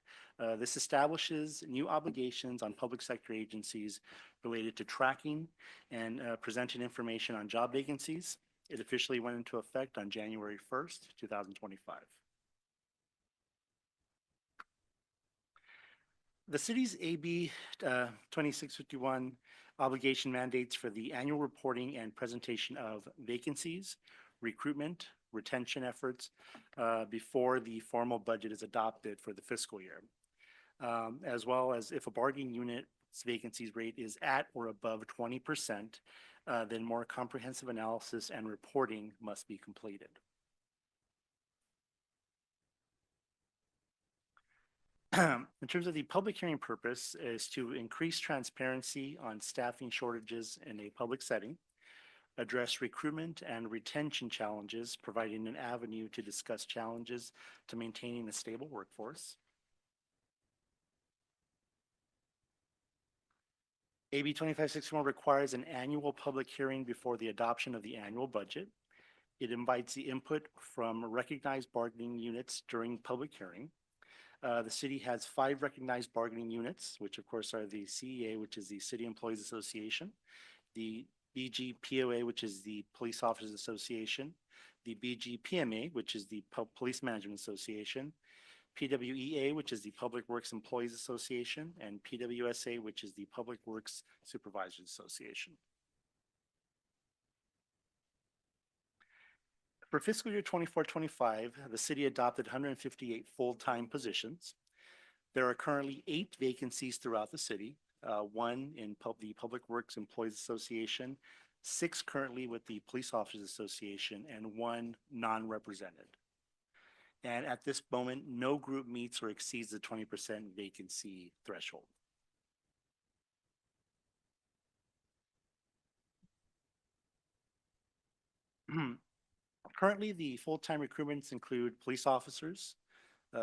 This establishes new obligations on public sector agencies related to tracking and presenting information on job vacancies. It officially went into effect on January 1st, 2025. The city's AB 2651 obligation mandates for the annual reporting and presentation of vacancies, recruitment, retention efforts before the formal budget is adopted for the fiscal year, as well as if a bargaining unit's vacancies rate is at or above 20%, then more comprehensive analysis and reporting must be completed. In terms of the public hearing purpose is to increase transparency on staffing shortages in a public setting, address recruitment and retention challenges, providing an avenue to discuss challenges to maintaining a stable workforce. AB 2561 requires an annual public hearing before the adoption of the annual budget. It invites the input from recognized bargaining units during public hearing. The city has 5 recognized bargaining units, which of course are the CEA, which is the City Employees Association, the BGPOA, which is the Police Officers Association, the BGPMA, which is the Police Management Association, PWEA, which is the Public Works Employees Association, and PWSA, which is the Public Works Supervisors Association. For fiscal year 24-25, the city adopted 158 full-time positions. There are currently 8 vacancies throughout the city, 1 in the Public Works Employees Association, 6 currently with the Police Officers Association, and 1 non-represented. And at this moment, no group meets or exceeds the 20% vacancy threshold. Currently, the full-time recruitments include police officers,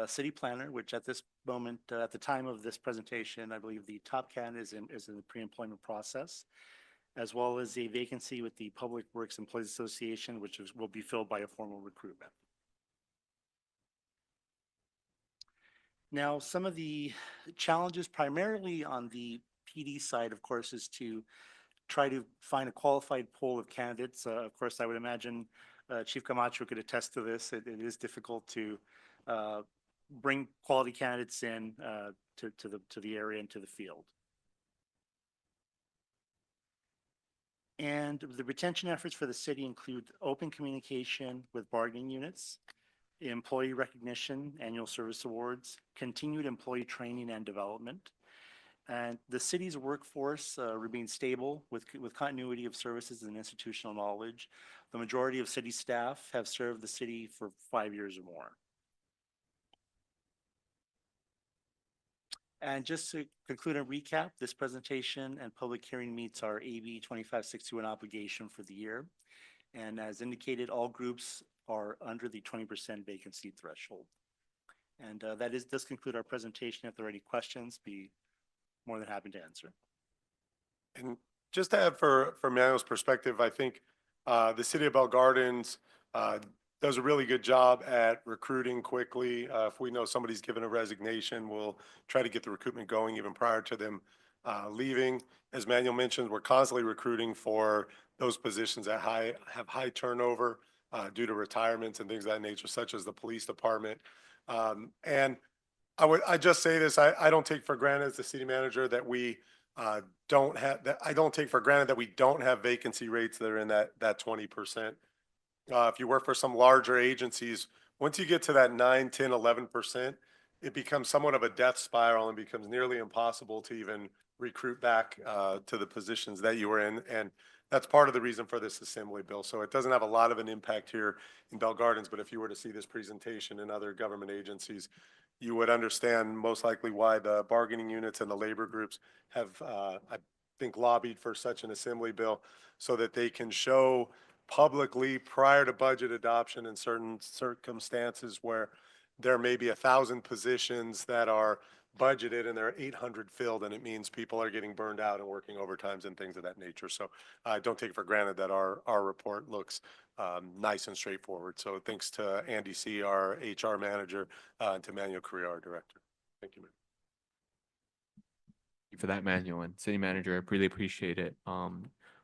city planner, which at this moment, at the time of this presentation, I believe the top candidate is in the pre-employment process, as well as a vacancy with the Public Works Employees Association, which will be filled by a formal recruitment. Now, some of the challenges primarily on the PD side, of course, is to try to find a qualified pool of candidates. Of course, I would imagine Chief Camacho could attest to this. It is difficult to bring quality candidates in to the area and to the field. And the retention efforts for the city include open communication with bargaining units, employee recognition, annual service awards, continued employee training and development. And the city's workforce remains stable with continuity of services and institutional knowledge. The majority of city staff have served the city for 5 years or more. And just to conclude and recap, this presentation and public hearing meets our AB 2561 obligation for the year. And as indicated, all groups are under the 20% vacancy threshold. And does conclude our presentation. If there are any questions, be more than happy to answer. And just to add for Manuel's perspective, I think the city of Bell Gardens does a really good job at recruiting quickly. If we know somebody's given a resignation, we'll try to get the recruitment going even prior to them leaving. As Manuel mentioned, we're constantly recruiting for those positions that have high turnover due to retirements and things of that nature, such as the police department. And I just say this, I don't take for granted as the city manager that we don't have that. I don't take for granted that we don't have vacancy rates that are in that 20%. If you work for some larger agencies, once you get to that 9, 10, 11%, it becomes somewhat of a death spiral and becomes nearly impossible to even recruit back to the positions that you were in. And that's part of the reason for this assembly bill. So it doesn't have a lot of an impact here in Bell Gardens, but if you were to see this presentation in other government agencies, you would understand most likely why the bargaining units and the labor groups have, I think, lobbied for such an assembly bill so that they can show publicly prior to budget adoption in certain circumstances where there may be 1,000 positions that are budgeted and there are 800 filled, and it means people are getting burned out and working overtimes and things of that nature. So I don't take for granted that our report looks nice and straightforward. So thanks to Andy C., our HR manager, and to Manuel Correa, our director. Thank you, man. Thank you for that, Manuel, and city manager. I really appreciate it.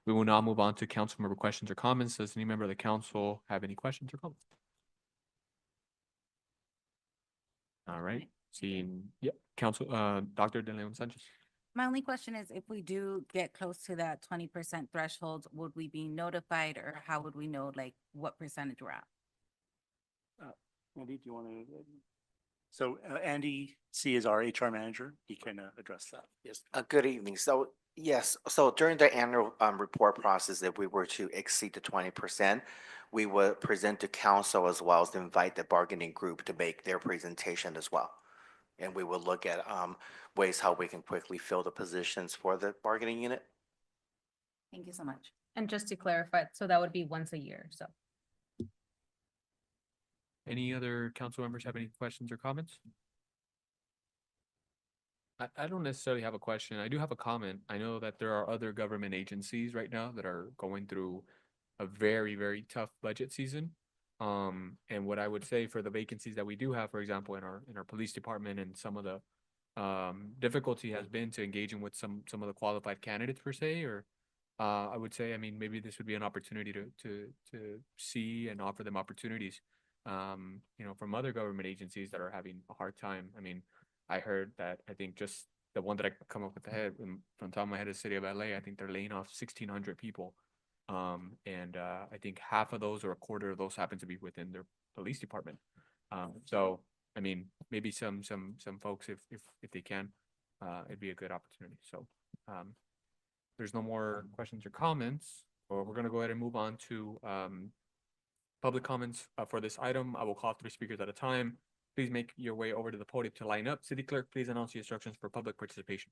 We will now move on to council member questions or comments. Does any member of the council have any questions or comments? All right. Seeing, yeah, Council, Dr. De Leon Sanchez. My only question is, if we do get close to that 20% threshold, would we be notified, or how would we know like what percentage we're at? Andy, do you want to? So Andy C. is our HR manager. He can address that. Yes. Good evening. So yes, so during the annual report process, if we were to exceed the 20%, we would present to council as well as invite the bargaining group to make their presentation as well. and we will look at ways how we can quickly fill the positions for the bargaining unit. Thank you so much. And just to clarify, so that would be once a year, so. Any other council members have any questions or comments? I don't necessarily have a question. I do have a comment. I know that there are other government agencies right now that are going through a very, very tough budget season. And what I would say for the vacancies that we do have, for example, in our police department, and some of the difficulty has been to engaging with some of the qualified candidates per se, or I would say, I mean, maybe this would be an opportunity to see and offer them opportunities, from other government agencies that are having a hard time. I mean, I heard that, I think just the one that I come up with the head from top of my head is City of LA. I think they're laying off 1,600 people. And I think half of those or a quarter of those happen to be within their police department. So, I mean, maybe some folks, if they can, it'd be a good opportunity. So, there's no more questions or comments, or we're gonna go ahead and move on to public comments for this item. I will call 3 speakers at a time. Please make your way over to the podium to line up. City Clerk, please announce the instructions for public participation.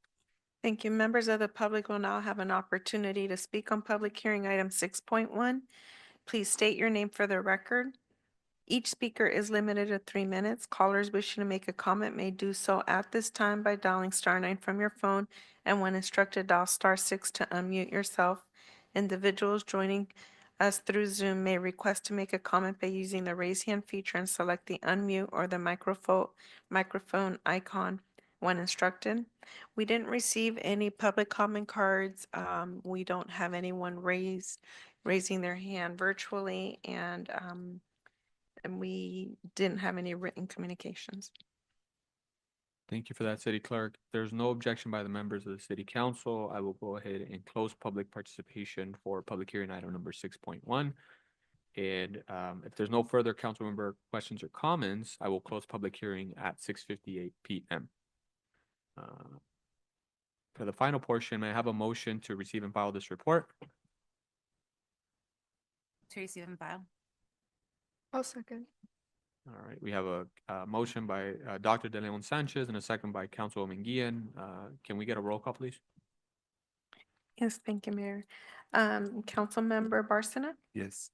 Thank you. Members of the public will now have an opportunity to speak on public hearing item 6.1. Please state your name for the record. Each speaker is limited to 3 minutes. Callers wishing to make a comment may do so at this time by dialing *9 from your phone, and when instructed, dial *6 to unmute yourself. Individuals joining us through Zoom may request to make a comment by using the raise hand feature and select the unmute or the microphone icon when instructed. We didn't receive any public comment cards. We don't have anyone raising their hand virtually, and we didn't have any written communications. Thank you for that, City Clerk. If there's no objection by the members of the City Council, I will go ahead and close public participation for public hearing item number 6.1. And if there's no further council member questions or comments, I will close public hearing at 6:58 p.m. For the final portion, may I have a motion to receive and file this report? To receive and file. I'll second. All right, we have a motion by Dr. De Leon Sanchez and a second by Councilwoman Guillen. Can we get a roll call, please? Yes, thank you, Mayor. Councilmember Barsana? Yes.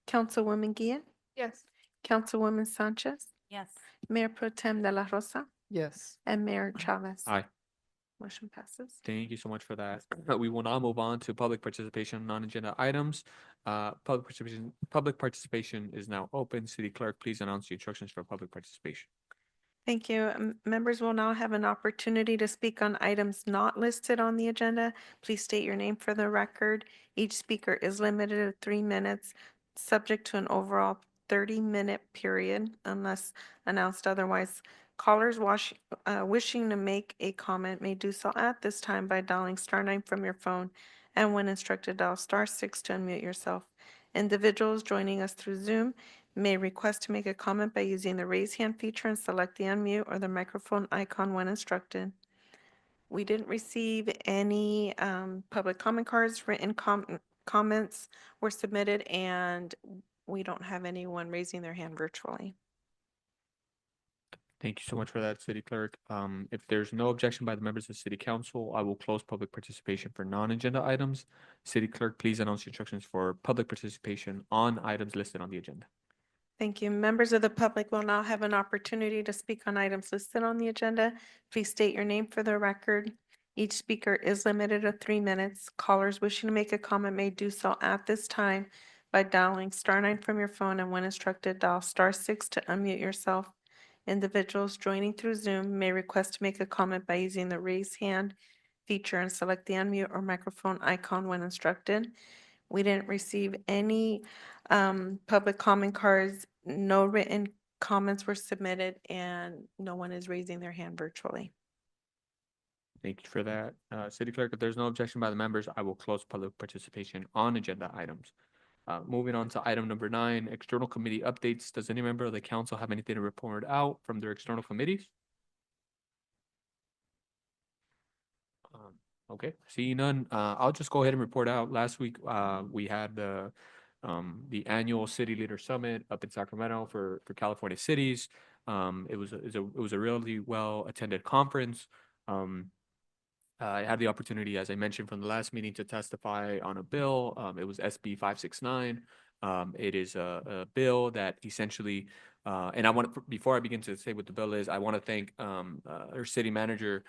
Councilwoman Guillen? Yes. Councilwoman Sanchez? Yes. Mayor Pro Tem De La Rosa? Yes. And Mayor Chavez? Aye. Motion passes. Thank you so much for that. We will now move on to public participation on non-agenda items. Public participation is now open. City Clerk, please announce the instructions for public participation. Thank you. Members will now have an opportunity to speak on items not listed on the agenda. Please state your name for the record. Each speaker is limited to 3 minutes, subject to an overall 30-minute period unless announced otherwise. Callers wishing to make a comment may do so at this time by dialing *9 from your phone, and when instructed, dial *6 to unmute yourself. Individuals joining us through Zoom may request to make a comment by using the raise hand feature and select the unmute or the microphone icon when instructed. We didn't receive any public comment cards. Written comments were submitted, and we don't have anyone raising their hand virtually. Thank you so much for that, City Clerk. If there's no objection by the members of the City Council, I will close public participation for non-agenda items. City Clerk, please announce the instructions for public participation on items listed on the agenda. Thank you. Members of the public will now have an opportunity to speak on items listed on the agenda. Please state your name for the record. Each speaker is limited to 3 minutes. Callers wishing to make a comment may do so at this time by dialing *9 from your phone, and when instructed, dial *6 to unmute yourself. Individuals joining through Zoom may request to make a comment by using the raise hand feature and select the unmute or microphone icon when instructed. We didn't receive any public comment cards. No written comments were submitted, and no one is raising their hand virtually. Thank you for that. City Clerk, if there's no objection by the members, I will close public participation on agenda items. Moving on to item number 9, external committee updates. Does any member of the council have anything to report out from their external committees? Okay, seeing none, I'll just go ahead and report out. Last week, we had the annual City Leader Summit up in Sacramento for California cities. It was a really well attended conference. I had the opportunity, as I mentioned from the last meeting, to testify on a bill. It was SB 569. It is a bill that essentially, and I want to, before I begin to say what the bill is, I want to thank our city manager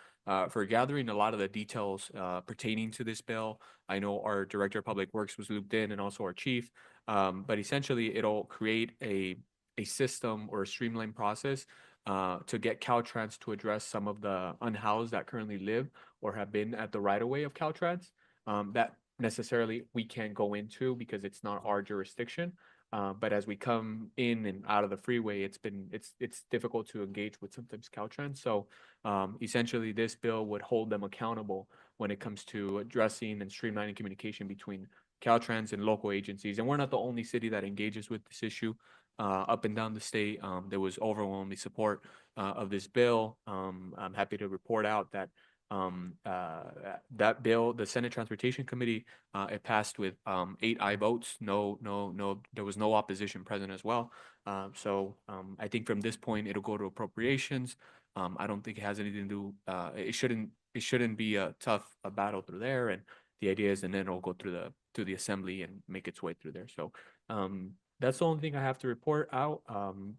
for gathering a lot of the details pertaining to this bill. I know our director of public works was looped in, and also our chief. But essentially, it'll create a system or a streamlined process to get Caltrans to address some of the unhoused that currently live or have been at the right of way of Caltrans. That necessarily we can't go into because it's not our jurisdiction. But as we come in and out of the freeway, it's difficult to engage with sometimes Caltrans. So essentially, this bill would hold them accountable when it comes to addressing and streamlining communication between Caltrans and local agencies. And we're not the only city that engages with this issue. Up and down the state, there was overwhelming support of this bill. I'm happy to report out that that bill, the Senate Transportation Committee, it passed with 8 aye votes. No, there was no opposition present as well. So I think from this point it'll go to appropriations. I don't think it has anything to do. It shouldn't be a tough battle through there. And the idea is, and then it'll go through the assembly and make its way through there. So that's the only thing I have to report out.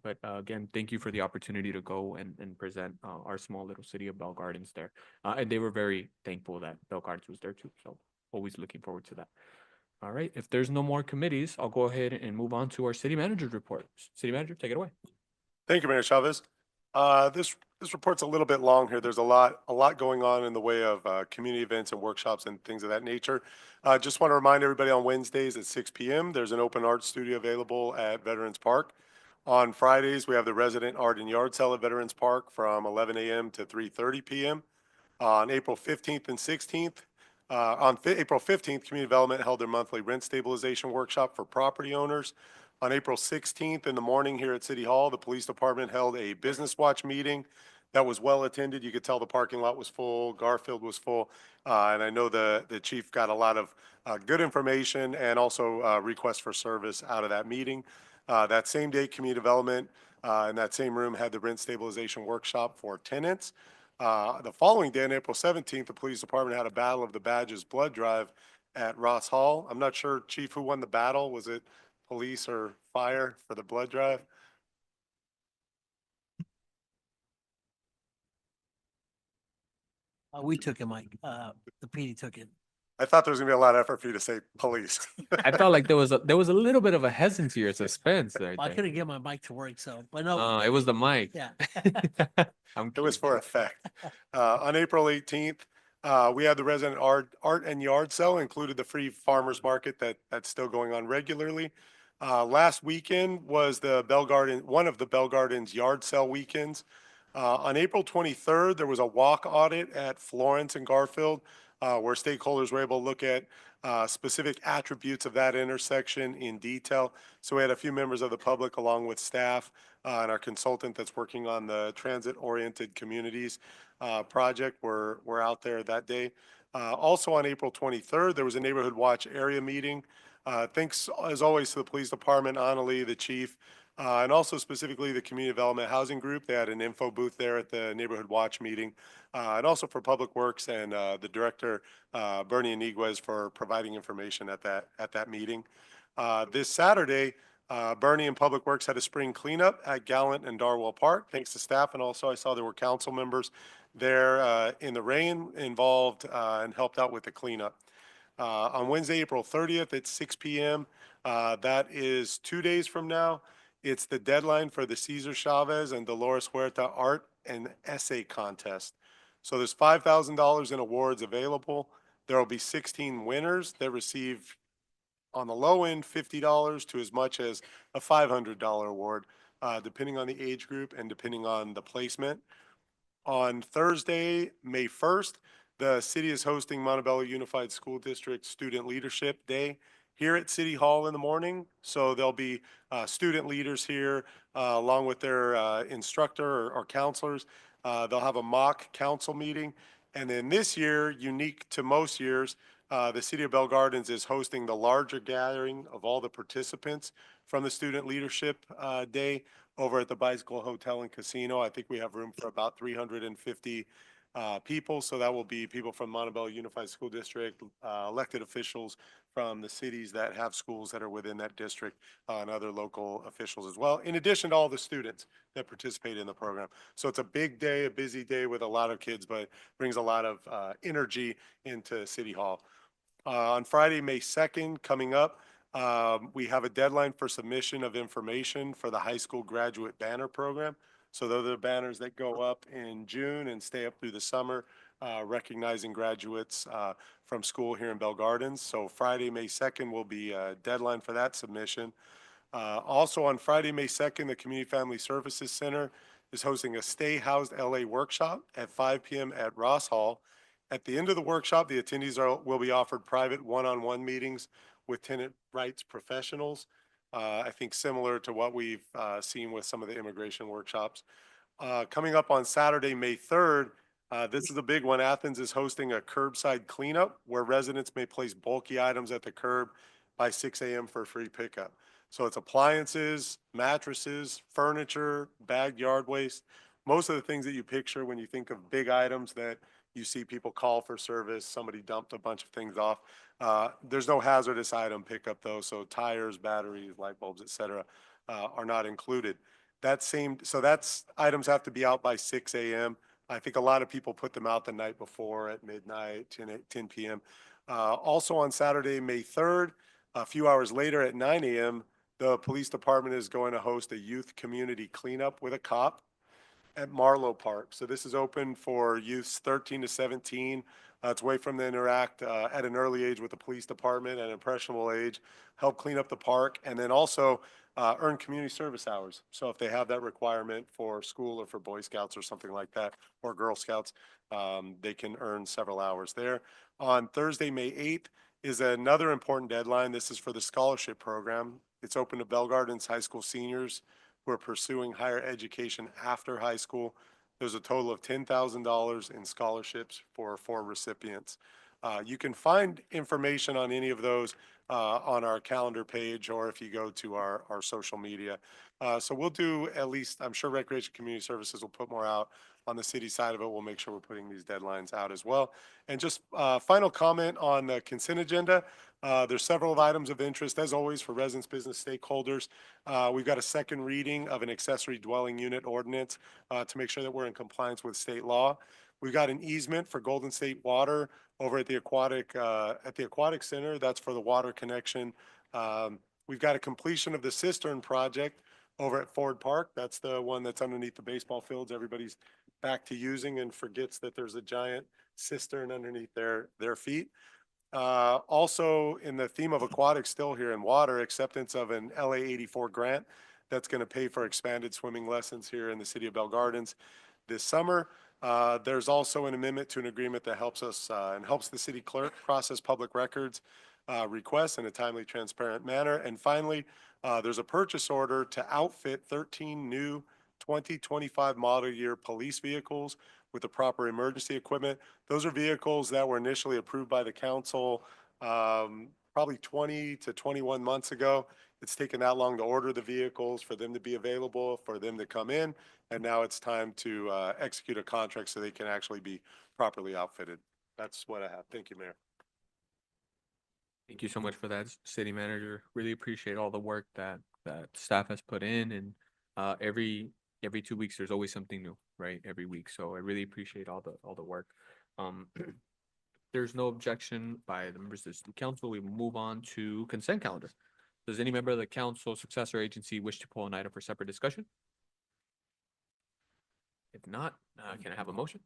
But again, thank you for the opportunity to go and present our small little city of Bell Gardens there. And they were very thankful that Bell Gardens was there too. So always looking forward to that. All right. If there's no more committees, I'll go ahead and move on to our city manager's report. City manager, take it away. Thank you, Mayor Chavez. This report's a little bit long here. There's a lot going on in the way of community events and workshops and things of that nature. Just want to remind everybody on Wednesdays at 6 p.m. there's an open art studio available at Veterans Park. On Fridays, we have the resident art and yard sale at Veterans Park from 11 a.m. to 3:30 p.m. On April 15th and 16th, April 15th, Community Development held their monthly rent stabilization workshop for property owners. On April 16th in the morning here at City Hall, the police department held a business watch meeting that was well attended. You could tell the parking lot was full, Garfield was full, and I know the chief got a lot of good information and also requests for service out of that meeting. That same day, Community Development in that same room had the rent stabilization workshop for tenants. The following day, on April 17th, the police department had a Battle of the Badges blood drive at Ross Hall. I'm not sure, Chief, who won the battle. Was it police or fire for the blood drive? We took it, Mike. The PD took it. I thought there was gonna be a lot of effort for you to say police. I felt like there was a little bit of a hesitancy or suspense there. Well, I couldn't get my mic to work, so, but no. It was the mic. Yeah. It was for effect. On April 18th, we had the resident art and yard sale, included the free farmers market that's still going on regularly. Last weekend was one of the Bell Gardens yard sale weekends. On April 23rd, there was a walk audit at Florence and Garfield, where stakeholders were able to look at specific attributes of that intersection in detail. So we had a few members of the public along with staff and our consultant that's working on the transit-oriented communities project were out there that day. Also on April 23rd, there was a Neighborhood Watch area meeting. Thanks, as always, to the police department, Annalee, the chief, and also specifically the Community Development Housing Group. They had an info booth there at the Neighborhood Watch meeting, and also for Public Works and the director, Bernie Iniguez, for providing information at that meeting. This Saturday, Bernie and Public Works had a spring cleanup at Gallant and Darwell Park, thanks to staff, and also I saw there were council members there in the rain involved and helped out with the cleanup. On Wednesday, April 30th at 6 p.m., that is 2 days from now. It's the deadline for the Cesar Chavez and Dolores Huerta Art and Essay Contest. So there's $5,000 in awards available. There will be 16 winners that receive, on the low end, $50 to as much as a $500 award, depending on the age group and depending on the placement. On Thursday, May 1st, the city is hosting Montebello Unified School District Student Leadership Day here at City Hall in the morning. So there'll be student leaders here along with their instructor or counselors. They'll have a mock council meeting. And then this year, unique to most years, the City of Bell Gardens is hosting the larger gathering of all the participants from the Student Leadership Day over at the Bicycle Hotel and Casino. I think we have room for about 350 people. So that will be people from Montebello Unified School District, elected officials from the cities that have schools that are within that district, and other local officials as well, in addition to all the students that participate in the program. So it's a big day, a busy day with a lot of kids, but brings a lot of energy into City Hall. On Friday, May 2nd, coming up, we have a deadline for submission of information for the high school graduate banner program. So those are the banners that go up in June and stay up through the summer, recognizing graduates from school here in Bell Gardens. So Friday, May 2nd will be a deadline for that submission. Also on Friday, May 2nd, the Community Family Services Center is hosting a Stay Housed LA workshop at 5 p.m. at Ross Hall. At the end of the workshop, the attendees will be offered private one-on-one meetings with tenant rights professionals. I think similar to what we've seen with some of the immigration workshops. Coming up on Saturday, May 3rd, this is a big one. Athens is hosting a curbside cleanup where residents may place bulky items at the curb by 6 a.m. for free pickup. So it's appliances, mattresses, furniture, bagged yard waste, most of the things that you picture when you think of big items that you see people call for service. Somebody dumped a bunch of things off. There's no hazardous item pickup though, so tires, batteries, light bulbs, et cetera, are not included. So that's items have to be out by 6 a.m. I think a lot of people put them out the night before at midnight, 10 p.m. Also on Saturday, May 3rd, a few hours later at 9 a.m., the police department is going to host a youth community cleanup with a cop at Marlowe Park. So this is open for youths 13 to 17. It's a way for them to interact at an early age with the police department at an impressionable age, help clean up the park, and then also earn community service hours. So if they have that requirement for school or for Boy Scouts or something like that, or Girl Scouts, they can earn several hours there. On Thursday, May 8th is another important deadline. This is for the scholarship program. It's open to Bell Gardens High School seniors who are pursuing higher education after high school. There's a total of $10,000 in scholarships for 4 recipients. You can find information on any of those on our calendar page, or if you go to our social media. So we'll do at least, I'm sure Recreation Community Services will put more out on the city side of it. We'll make sure we're putting these deadlines out as well. And just final comment on the consent agenda. There's several items of interest, as always, for residents, business stakeholders. We've got a second reading of an accessory dwelling unit ordinance to make sure that we're in compliance with state law. We've got an easement for Golden State Water over at the aquatic center. That's for the water connection. We've got a completion of the cistern project over at Ford Park. That's the one that's underneath the baseball fields. Everybody's back to using and forgets that there's a giant cistern underneath their feet. Also, in the theme of aquatics, still here in water, acceptance of an LA 84 grant that's going to pay for expanded swimming lessons here in the city of Bell Gardens this summer. There's also an amendment to an agreement that helps us and helps the city clerk process public records requests in a timely, transparent manner. And finally, there's a purchase order to outfit 13 new 2025 model year police vehicles with the proper emergency equipment. Those are vehicles that were initially approved by the council probably 20 to 21 months ago. It's taken that long to order the vehicles, for them to be available, for them to come in, and now it's time to execute a contract so they can actually be properly outfitted. That's what I have. Thank you, Mayor. Thank you so much for that, City Manager. Really appreciate all the work that staff has put in, and every 2 weeks there's always something new, right? Every week. So I really appreciate all the work. There's no objection by the members of the City Council. We move on to consent calendar. Does any member of the council successor agency wish to pull an item for separate discussion? If not, can I have a motion?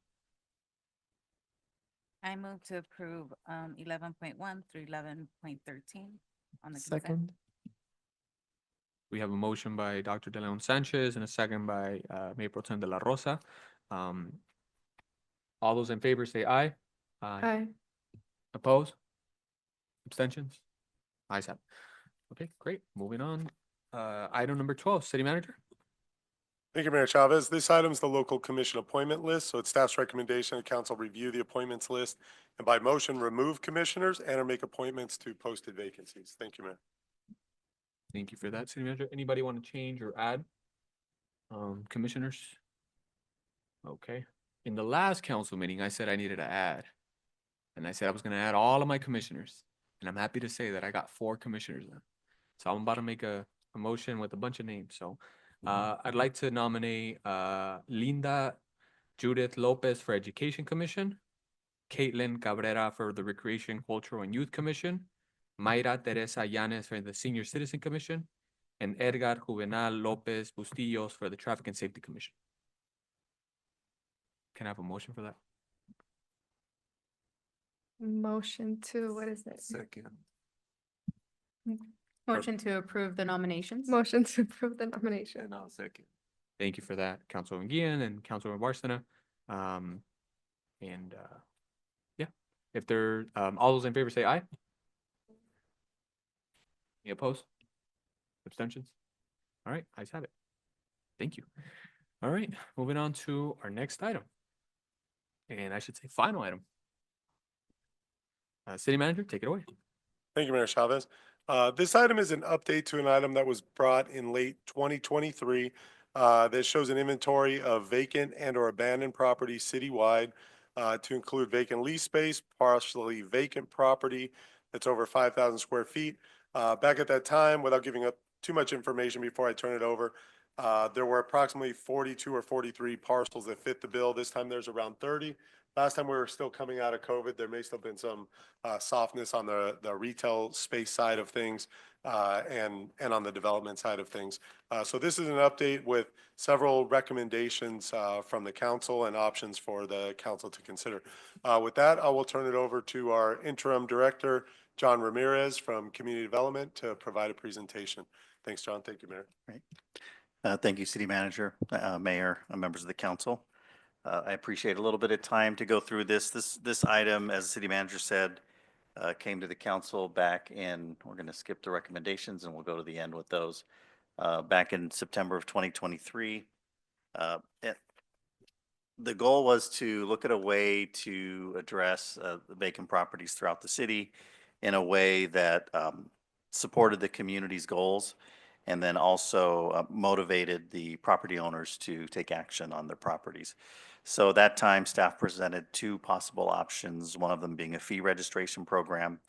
I move to approve 11.1 through 11.13 on the consent. Second. We have a motion by Dr. De Leon Sanchez and a second by Mayor Pro Tem de la Rosa. All those in favor say aye. Aye. Opposed? Abstentions? Ayes have it. Okay, great. Moving on. Item number 12, City Manager. Thank you, Mayor Chavez. This item is the local commission appointment list. So it's staff's recommendation that council review the appointments list and by motion remove commissioners and or make appointments to posted vacancies. Thank you, Mayor. Thank you for that, City Manager. Anybody want to change or add? Commissioners? Okay. In the last council meeting, I said I needed to add. And I said I was gonna add all of my commissioners. And I'm happy to say that I got 4 commissioners now. So I'm about to make a motion with a bunch of names. So I'd like to nominate Linda Judith Lopez for Education Commission, Caitlin Cabrera for the Recreation, Cultural, and Youth Commission, Mayra Teresa Yanes for the Senior Citizen Commission, and Edgar Juvenal Lopez Bustillos for the Traffic and Safety Commission. Can I have a motion for that? Motion to, what is it? Second. Motion to approve the nominations. Motion to approve the nomination. And I'll second. Thank you for that, Councilwoman Guillen and Councilwoman Barstina. Yeah, if there, all those in favor say aye. Any opposed? Abstentions? All right, ayes have it. Thank you. All right, moving on to our next item. And I should say final item. City Manager, take it away. Thank you, Mayor Chavez. This item is an update to an item that was brought in late 2023 that shows an inventory of vacant and or abandoned property citywide to include vacant lease space, partially vacant property that's over 5,000 square feet. Back at that time, without giving up too much information before I turn it over, there were approximately 42 or 43 parcels that fit the bill. This time there's around 30. Last time we were still coming out of COVID, there may still have been some softness on the retail space side of things and on the development side of things. So this is an update with several recommendations from the council and options for the council to consider. With that, I will turn it over to our interim director, John Ramirez from Community Development, to provide a presentation. Thanks, John. Thank you, Mayor. Great. Thank you, City Manager, Mayor, members of the council. I appreciate a little bit of time to go through this. This item, as the city manager said, came to the council back in, we're going to skip the recommendations and we'll go to the end with those. Back in September of 2023. The goal was to look at a way to address the vacant properties throughout the city in a way that supported the community's goals and then also motivated the property owners to take action on their properties. So at that time, staff presented 2 possible options, one of them being a fee registration program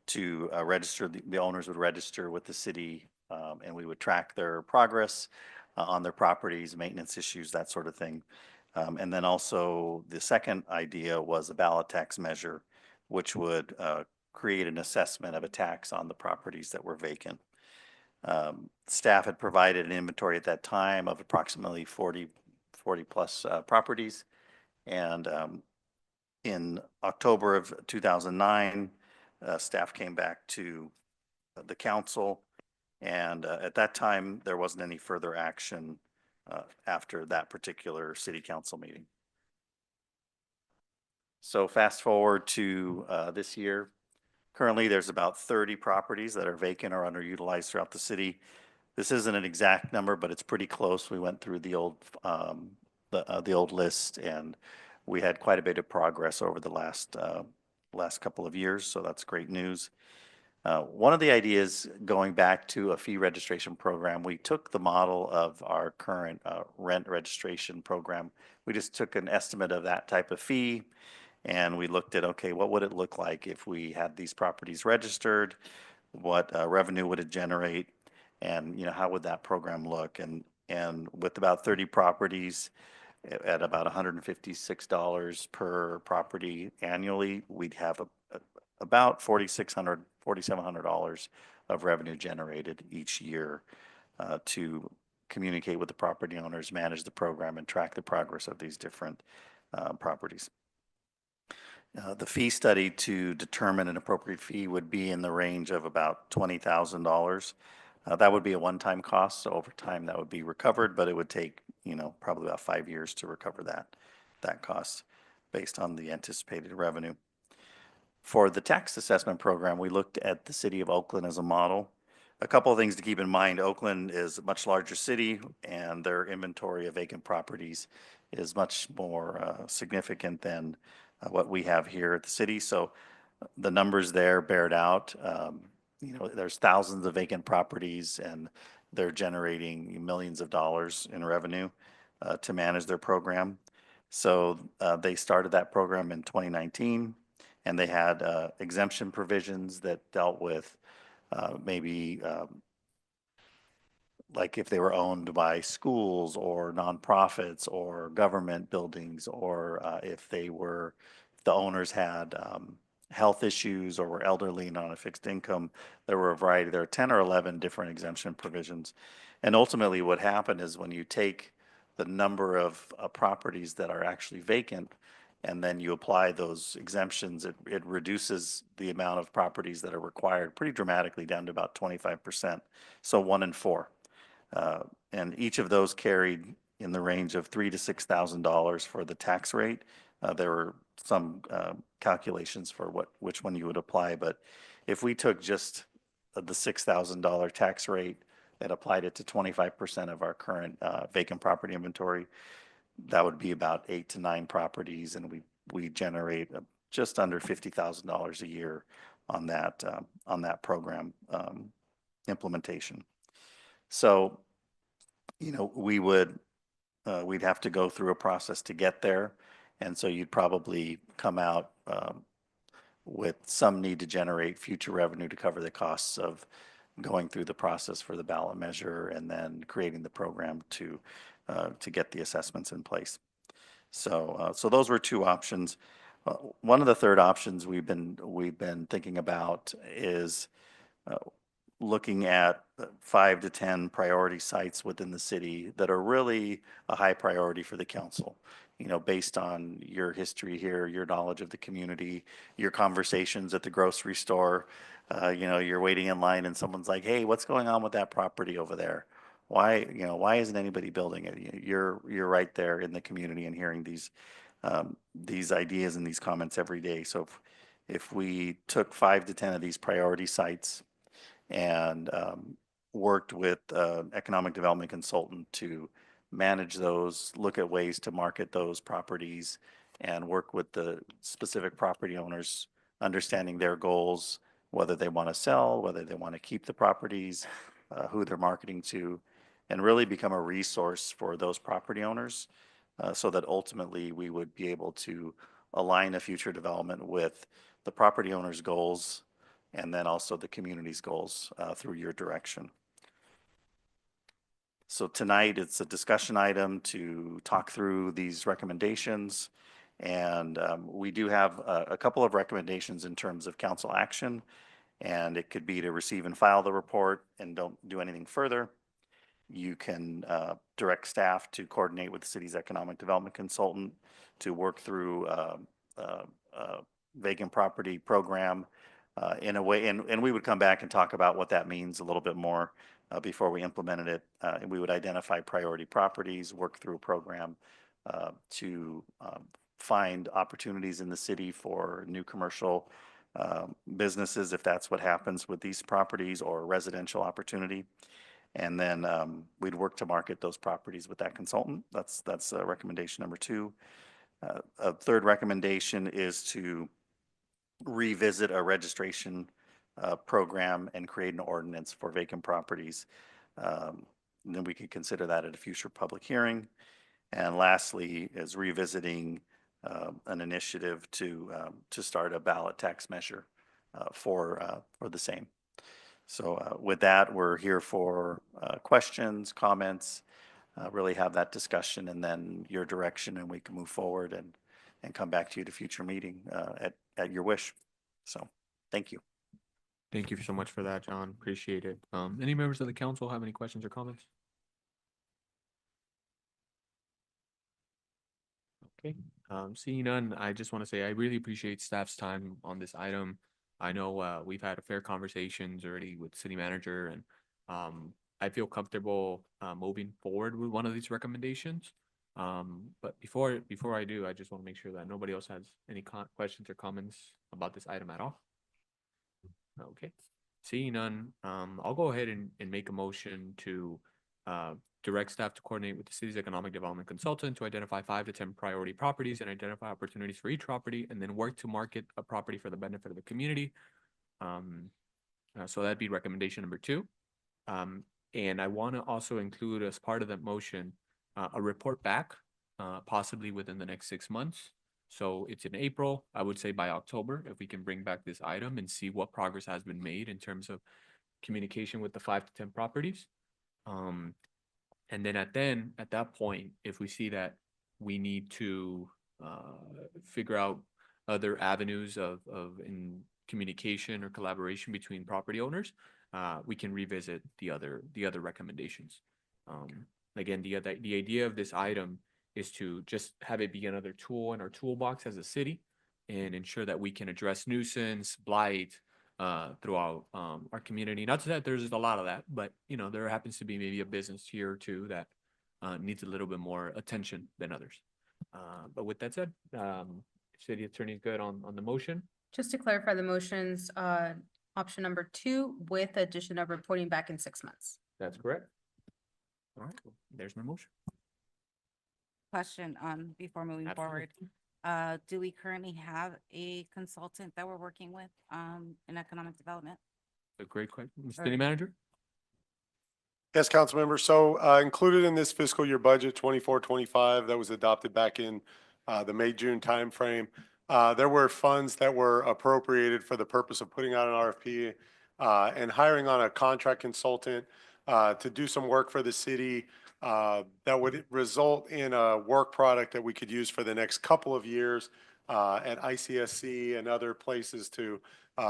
to register, the owners would register with the city and we would track their progress on their properties, maintenance issues, that sort of thing. And then also the second idea was a ballot tax measure, which would create an assessment of a tax on the properties that were vacant. Staff had provided an inventory at that time of approximately 40 plus properties. And in October of 2009, staff came back to the council. And at that time, there wasn't any further action after that particular city council meeting. So fast forward to this year. Currently, there's about 30 properties that are vacant or underutilized throughout the city. This isn't an exact number, but it's pretty close. We went through the old list, and we had quite a bit of progress over the last couple of years. So that's great news. One of the ideas, going back to a fee registration program, we took the model of our current rent registration program. We just took an estimate of that type of fee. And we looked at, okay, what would it look like if we had these properties registered? What revenue would it generate? And, how would that program look? And with about 30 properties at about $156 per property annually, we'd have about $4,700 of revenue generated each year to communicate with the property owners, manage the program, and track the progress of these different properties. The fee study to determine an appropriate fee would be in the range of about $20,000. That would be a one-time cost, so over time that would be recovered, but it would take, probably about 5 years to recover that cost based on the anticipated revenue. For the tax assessment program, we looked at the city of Oakland as a model. A couple of things to keep in mind. Oakland is a much larger city, and their inventory of vacant properties is much more significant than what we have here at the city. So the numbers there bear it out. there's thousands of vacant properties and they're generating millions of dollars in revenue to manage their program. So they started that program in 2019 and they had exemption provisions that dealt with maybe like if they were owned by schools or nonprofits or government buildings, or if the owners had health issues or were elderly and on a fixed income. There were a variety, there are 10 or 11 different exemption provisions. And ultimately what happened is when you take the number of properties that are actually vacant and then you apply those exemptions, it reduces the amount of properties that are required pretty dramatically down to about 25%. So 1 in 4. And each of those carried in the range of $3,000 to $6,000 for the tax rate. There were some calculations for which one you would apply, but if we took just the $6,000 tax rate and applied it to 25% of our current vacant property inventory, that would be about 8 to 9 properties, and we generate just under $50,000 a year on that program implementation. So, we'd have to go through a process to get there. And so you'd probably come out with some need to generate future revenue to cover the costs of going through the process for the ballot measure and then creating the program to get the assessments in place. So those were 2 options. One of the third options we've been thinking about is looking at 5 to 10 priority sites within the city that are really a high priority for the council. Based on your history here, your knowledge of the community, your conversations at the grocery store, you're waiting in line and someone's like, hey, what's going on with that property over there? Why isn't anybody building it? You're right there in the community and hearing these ideas and these comments every day. So if we took 5 to 10 of these priority sites and worked with an economic development consultant to manage those, look at ways to market those properties, and work with the specific property owners, understanding their goals, whether they want to sell, whether they want to keep the properties, who they're marketing to, and really become a resource for those property owners so that ultimately we would be able to align a future development with the property owner's goals and then also the community's goals through your direction. So tonight it's a discussion item to talk through these recommendations. And we do have a couple of recommendations in terms of council action. And it could be to receive and file the report and don't do anything further. You can direct staff to coordinate with the city's economic development consultant to work through vacant property program in a way, and we would come back and talk about what that means a little bit more before we implemented it. And we would identify priority properties, work through a program to find opportunities in the city for new commercial businesses, if that's what happens with these properties, or residential opportunity. And then we'd work to market those properties with that consultant. That's recommendation number 2. A third recommendation is to revisit a registration program and create an ordinance for vacant properties. And then we could consider that at a future public hearing. And lastly is revisiting an initiative to start a ballot tax measure for the same. So with that, we're here for questions, comments, really have that discussion, and then your direction, and we can move forward and come back to you at a future meeting at your wish. So thank you. Thank you so much for that, John. Appreciate it. Any members of the council have any questions or comments? Okay. Seeing none, I just want to say I really appreciate staff's time on this item. I know we've had fair conversations already with city manager, and I feel comfortable moving forward with one of these recommendations. But before I do, I just want to make sure that nobody else has any questions or comments about this item at all. Okay. Seeing none, I'll go ahead and make a motion to direct staff to coordinate with the city's economic development consultant to identify 5 to 10 priority properties and identify opportunities for each property, and then work to market a property for the benefit of the community. So that'd be recommendation number 2. And I want to also include as part of that motion, a report back, possibly within the next 6 months. So it's in April, I would say by October, if we can bring back this item and see what progress has been made in terms of communication with the 5 to 10 properties. And then at that point, if we see that we need to figure out other avenues of in communication or collaboration between property owners, we can revisit the other recommendations. Again, the idea of this item is to just have it be another tool in our toolbox as a city and ensure that we can address nuisance, blight, throughout our community. Not that there's a lot of that, but there happens to be maybe a business here or two that needs a little bit more attention than others. But with that said, city attorney is good on the motion. Just to clarify the motions, option number 2 with the addition of reporting back in 6 months. That's correct. All right, there's my motion. Question before moving Absolutely. forward. Do we currently have a consultant that we're working with in economic development? A great question. Mr. Or- City Manager? Yes, council member. So included in this fiscal year budget 24-25 that was adopted back in the May-June timeframe, there were funds that were appropriated for the purpose of putting out an RFP and hiring on a contract consultant to do some work for the city that would result in a work product that we could use for the next couple of years at ICSC and other places to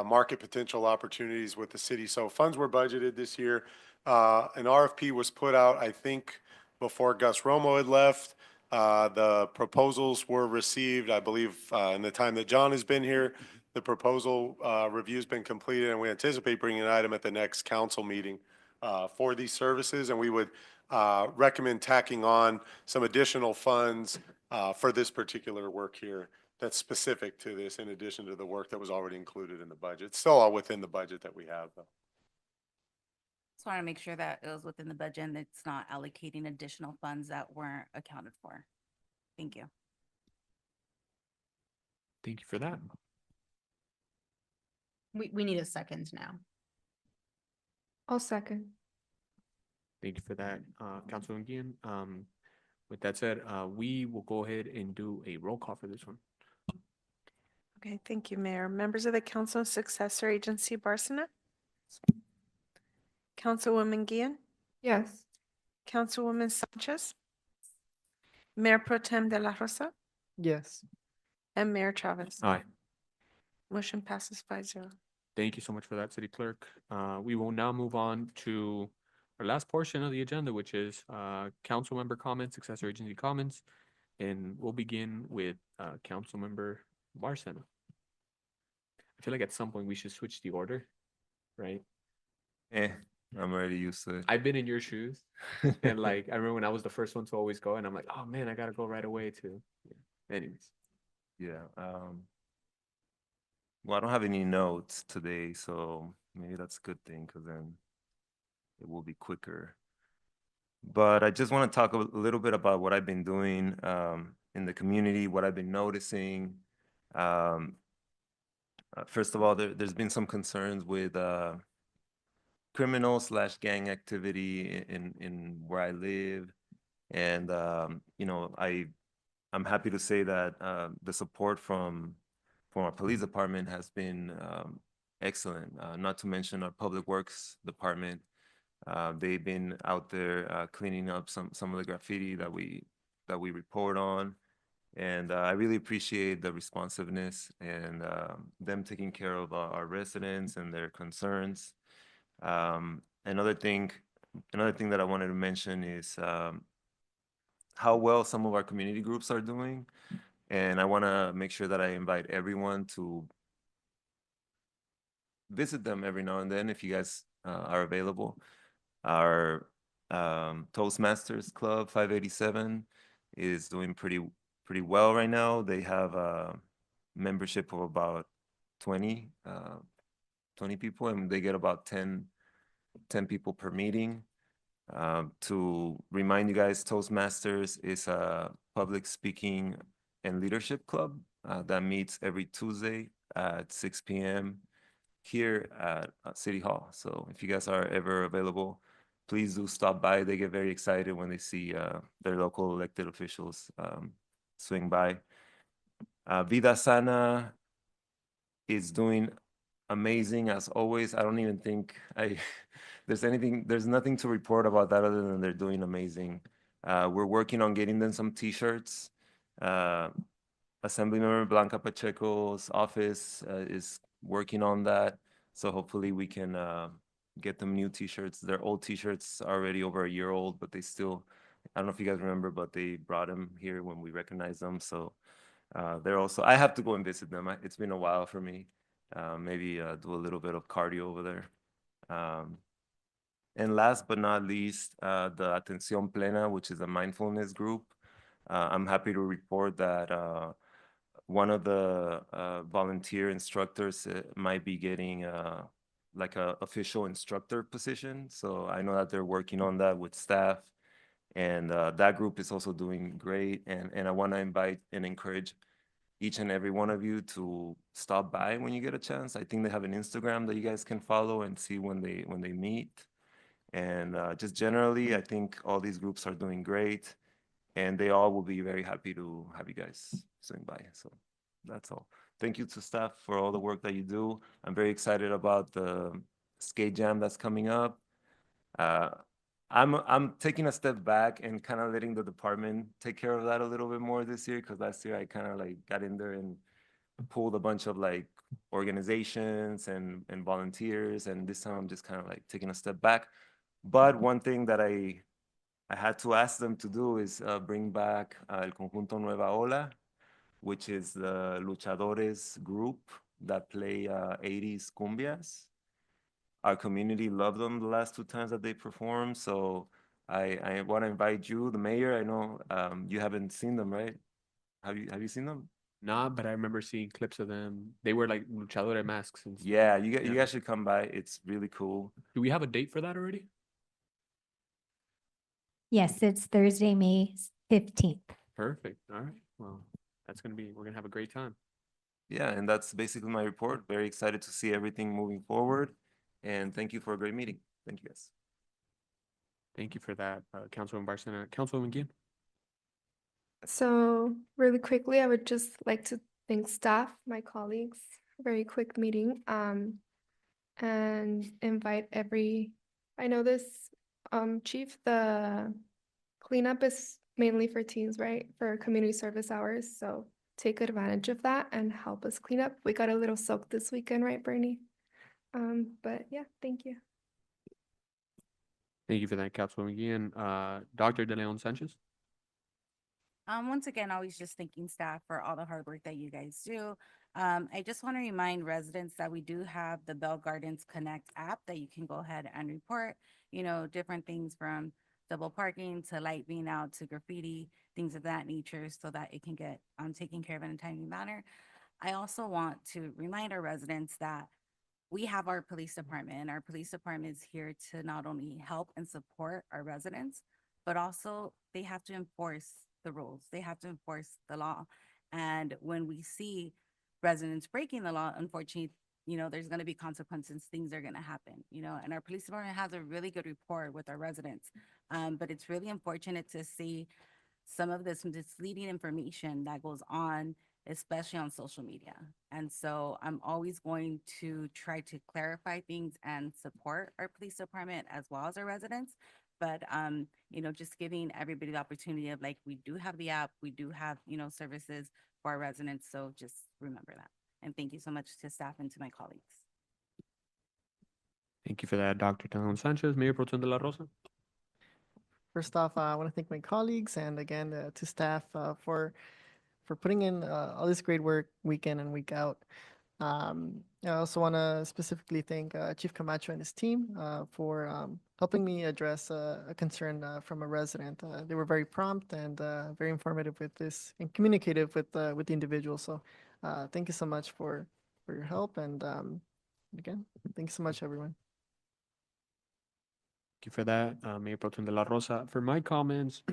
market potential opportunities with the city. So funds were budgeted this year. An RFP was put out, I think, before Gus Romo had left. The proposals were received, I believe, in the time that John has been here. The proposal review's been completed, and we anticipate bringing an item at the next council meeting for these services. And we would recommend tacking on some additional funds for this particular work here that's specific to this, in addition to the work that was already included in the budget. It's still all within the budget that we have, though. Just want to make sure that it was within the budget and it's not allocating additional funds that weren't accounted for. Thank you. Thank you for that. We need a second now. I'll second. Thank you for that, Councilman Guillen. With that said, we will go ahead and do a roll call for this one. Okay, thank you, Mayor. Members of the Council Successor Agency, Barcina? Councilwoman Guillen? Yes. Councilwoman Sanchez? Mayor Pro Tem de la Rosa? Yes. And Mayor Chavez? Aye. Motion passes 5-0. Thank you so much for that, City Clerk. We will now move on to our last portion of the agenda, which is council member comments, successor agency comments, and we'll begin with council member Barcena. I feel like at some point we should switch the order, right? I'm already used to it. I've been in your shoes, and like I remember when I was the first one to always go, and I'm like, oh man, I gotta go right away too. Yeah. Anyways, Yeah. Well, I don't have any notes today, so maybe that's a good thing because then it will be quicker. But I just want to talk a little bit about what I've been doing in the community, what I've been noticing. First of all, there's been some concerns with criminal/gang activity in where I live. And, I'm happy to say that the support from our police department has been excellent, not to mention our public works department. They've been out there cleaning up some of the graffiti that we report on. And I really appreciate the responsiveness and them taking care of our residents and their concerns. Another thing that I wanted to mention is how well some of our community groups are doing. And I want to make sure that I invite everyone to visit them every now and then if you guys are available. Our Toastmasters Club 587 is doing pretty well right now. They have a membership of about 20 people, and they get about 10 people per meeting. To remind you guys, Toastmasters is a public speaking and leadership club that meets every Tuesday at 6 p.m. here at City Hall. So if you guys are ever available, please do stop by. They get very excited when they see their local elected officials swing by. Vida Sana is doing amazing as always. I don't even think there's nothing to report about that other than they're doing amazing. We're working on getting them some t-shirts. Assemblymember Blanca Pacheco's office is working on that. So hopefully we can get them new t-shirts. Their old t-shirts are already over a year old, but they still, I don't know if you guys remember, but they brought them here when we recognized them. So they're also, I have to go and visit them. It's been a while for me. Maybe do a little bit of cardio over there. And last but not least, the Atención Plena, which is a mindfulness group. I'm happy to report that one of the volunteer instructors might be getting like a official instructor position. So I know that they're working on that with staff, and that group is also doing great. And I want to invite and encourage each and every one of you to stop by when you get a chance. I think they have an Instagram that you guys can follow and see when they meet. And just generally, I think all these groups are doing great, and they all will be very happy to have you guys swing by. So that's all. Thank you to staff for all the work that you do. I'm very excited about the skate jam that's coming up. I'm taking a step back and kind of letting the department take care of that a little bit more this year, because last year I kind of like got in there and pulled a bunch of like organizations and volunteers, and this time I'm just kind of like taking a step back. But one thing that I had to ask them to do is bring back El Conjunto Nueva Ola, which is the luchadores group that play 80s cumbias. Our community loved them the last 2 times that they performed. So I want to invite you, the mayor. I know you haven't seen them, right? Have you seen them? Nah, but I remember seeing clips of them. They wear like luchador masks and stuff. Yeah, you guys should come by. It's really cool. Do we have a date for that already? Yes, it's Thursday, May 15th. Perfect. All right. Well, we're gonna have a great time. Yeah, and that's basically my report. Very excited to see everything moving forward. And thank you for a great meeting. Thank you, guys. Thank you for that, Councilwoman Barcena. Councilwoman Guillen? So really quickly, I would just like to thank staff, my colleagues, very quick meeting, and invite I know this, Chief, the cleanup is mainly for teens, right? For community service hours, so take advantage of that and help us clean up. We got a little soaked this weekend, right, Bernie? But yeah, thank you. Thank you for that, Councilwoman Guillen. Dr. De Leon Sanchez? Once again, always just thanking staff for all the hard work that you guys do. I just want to remind residents that we do have the Bell Gardens Connect app that you can go ahead and report, different things from double parking to light being out to graffiti, things of that nature, so that it can get taken care of in a timely manner. I also want to remind our residents that we have our police department, and our police department is here to not only help and support our residents, but also they have to enforce the rules. They have to enforce the law. And when we see residents breaking the law, unfortunately, there's going to be consequences. Things are going to happen, and our police department has a really good rapport with our residents. But it's really unfortunate to see some of this misleading information that goes on, especially on social media. And so I'm always going to try to clarify things and support our police department as well as our residents. But, just giving everybody the opportunity of we do have the app, we do have, services for our residents. So just remember that. And thank you so much to staff and to my colleagues. Thank you for that, Dr. De Leon Sanchez. Mayor Pro Tem de la Rosa? First off, I want to thank my colleagues and again to staff for putting in all this great work week in and week out. I also want to specifically thank Chief Camacho and his team for helping me address a concern from a resident. They were very prompt and very informative with this and communicative with the individual. So thank you so much for your help. And again, thank you so much, everyone. Thank you for that, Mayor Pro Tem de la Rosa. For my comments,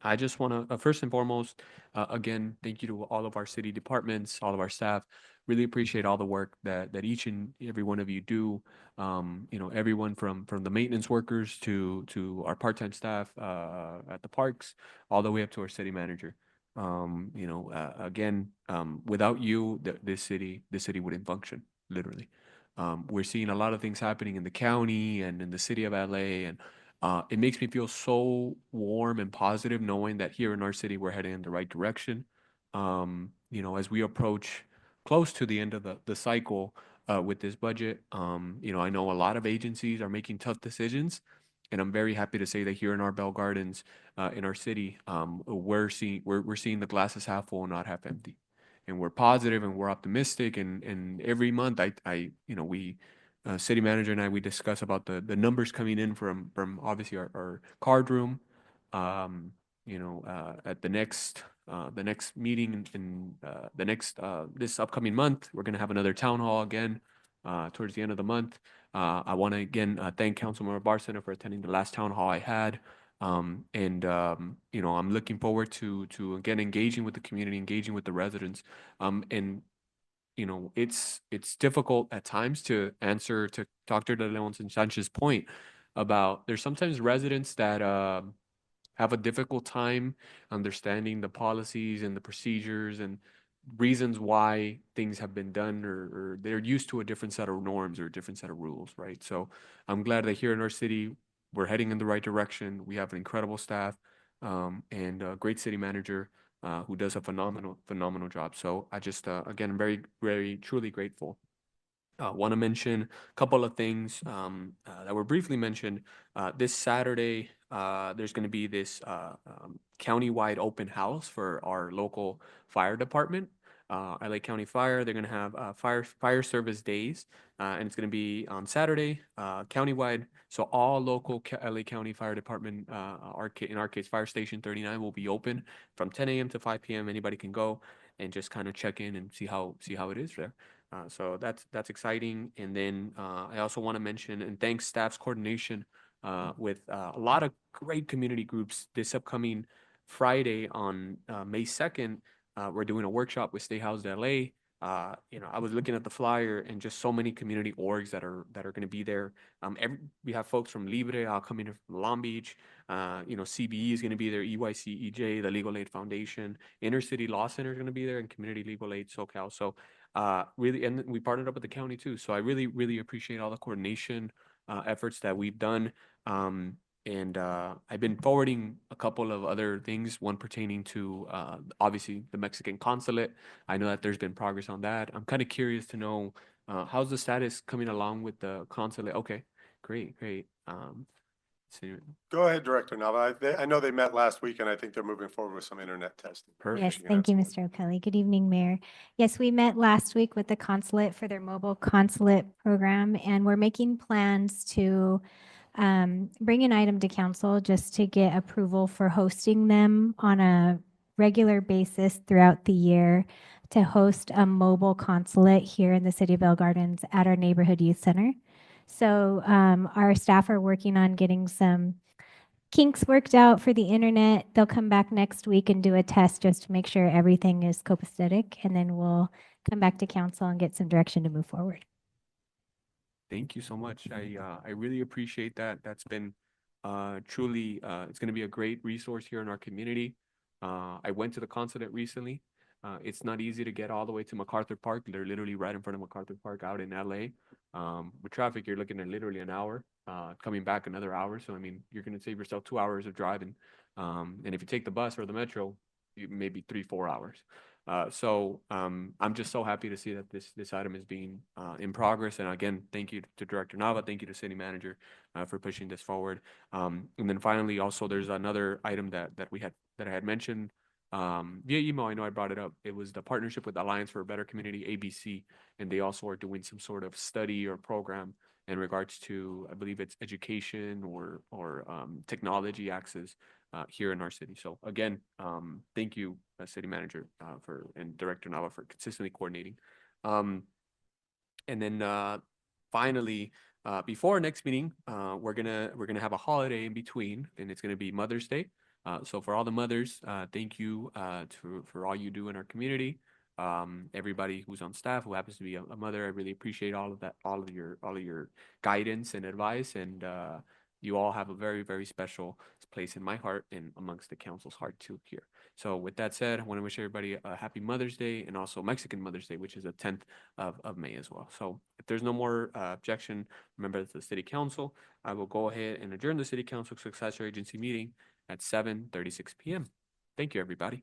I just want to, first and foremost, again, thank you to all of our city departments, all of our staff really appreciate all the work that each and every one of you do. Everyone from the maintenance workers to our part-time staff at the parks, all the way up to our city manager. Again, without you, this city wouldn't function, literally. We're seeing a lot of things happening in the county and in the city of LA, and it makes me feel so warm and positive knowing that here in our city we're heading in the right direction. As we approach close to the end of the cycle with this budget, I know a lot of agencies are making tough decisions, and I'm very happy to say that here in our Bell Gardens, in our city, we're seeing the glass is half full, not half empty, and we're positive and we're optimistic. And every month, we, city manager and I, we discuss about the numbers coming in from obviously our card room. At the next meeting in this upcoming month, we're gonna have another town hall again towards the end of the month. I want to again thank Councilmember Barcena for attending the last town hall I had. I'm looking forward to again engaging with the community, engaging with the residents. It's difficult at times to answer to Dr. De Leon and Sanchez's point about there's sometimes residents that have a difficult time understanding the policies and the procedures and reasons why things have been done, or they're used to a different set of norms or a different set of rules, right? So I'm glad that here in our city, we're heading in the right direction. We have an incredible staff and a great city manager who does a phenomenal job. So I just, again, I'm very, very, truly grateful. Want to mention a couple of things that were briefly mentioned. This Saturday, there's going to be this county-wide open house for our local fire department. LA County Fire, they're going to have fire service days, and it's going to be on Saturday, countywide. So all local LA County Fire Department, in our case, Fire Station 39 will be open from 10 a.m. to 5 p.m. Anybody can go and just kind of check in and see how it is there. So that's exciting. And then I also want to mention and thank staff's coordination with a lot of great community groups. This upcoming Friday on May 2nd, we're doing a workshop with Stay Housed LA. I was looking at the flyer and just so many community orgs that are going to be there. We have folks from Libre coming from Long Beach. CBE is going to be there. EYC, EJ, the Legal Aid Foundation, Inner City Law Center is going to be there, and Community Legal Aid SoCal. So really, and we partnered up with the county too. So I really, really appreciate all the coordination efforts that we've done. And I've been forwarding a couple of other things, one pertaining to obviously the Mexican consulate. I know that there's been progress on that. I'm kind of curious to know how's the status coming along with the consulate. Okay, great. Go ahead, Director Nava. I know they met last week, and I think they're moving forward with some internet testing. Yes, thank you, Mr. O'Kelly. Good evening, Mayor. Yes, we met last week with the consulate for their mobile consulate program, and we're making plans to bring an item to council just to get approval for hosting them on a regular basis throughout the year to host a mobile consulate here in the city of Bell Gardens at our neighborhood youth center. So our staff are working on getting some kinks worked out for the internet. They'll come back next week and do a test just to make sure everything is copacetic, and then we'll come back to council and get some direction to move forward. Thank you so much. I really appreciate that. That's been truly, it's going to be a great resource here in our community. I went to the consulate recently. It's not easy to get all the way to MacArthur Park. They're literally right in front of MacArthur Park out in LA. With traffic, you're looking at literally an hour, coming back another hour. So, I mean, you're going to save yourself 2 hours of driving. And if you take the bus or the metro, maybe 3-4 hours. So I'm just so happy to see that this item is being in progress. And again, thank you to Director Nava. Thank you to City Manager for pushing this forward. And then finally, also, there's another item that I had mentioned via email. I know I brought it up. It was the partnership with Alliance for a Better Community, ABC, and they also are doing some sort of study or program in regards to, I believe it's education or technology access here in our city. So again, thank you, City Manager, and Director Nava for consistently coordinating. And then finally, before our next meeting, we're gonna have a holiday in between, and it's gonna be Mother's Day. So for all the mothers, thank you for all you do in our community. everybody who's on staff, who happens to be a mother. I really appreciate all of that, all of your guidance and advice, and you all have a very, very special place in my heart and amongst the council's heart too here. So with that said, I want to wish everybody a happy Mother's Day and also Mexican Mother's Day, which is the 10th of May as well. So if there's no more objection, members of the City Council, I will go ahead and adjourn the City Council Successor Agency meeting at 7:36 p.m. Thank you, everybody.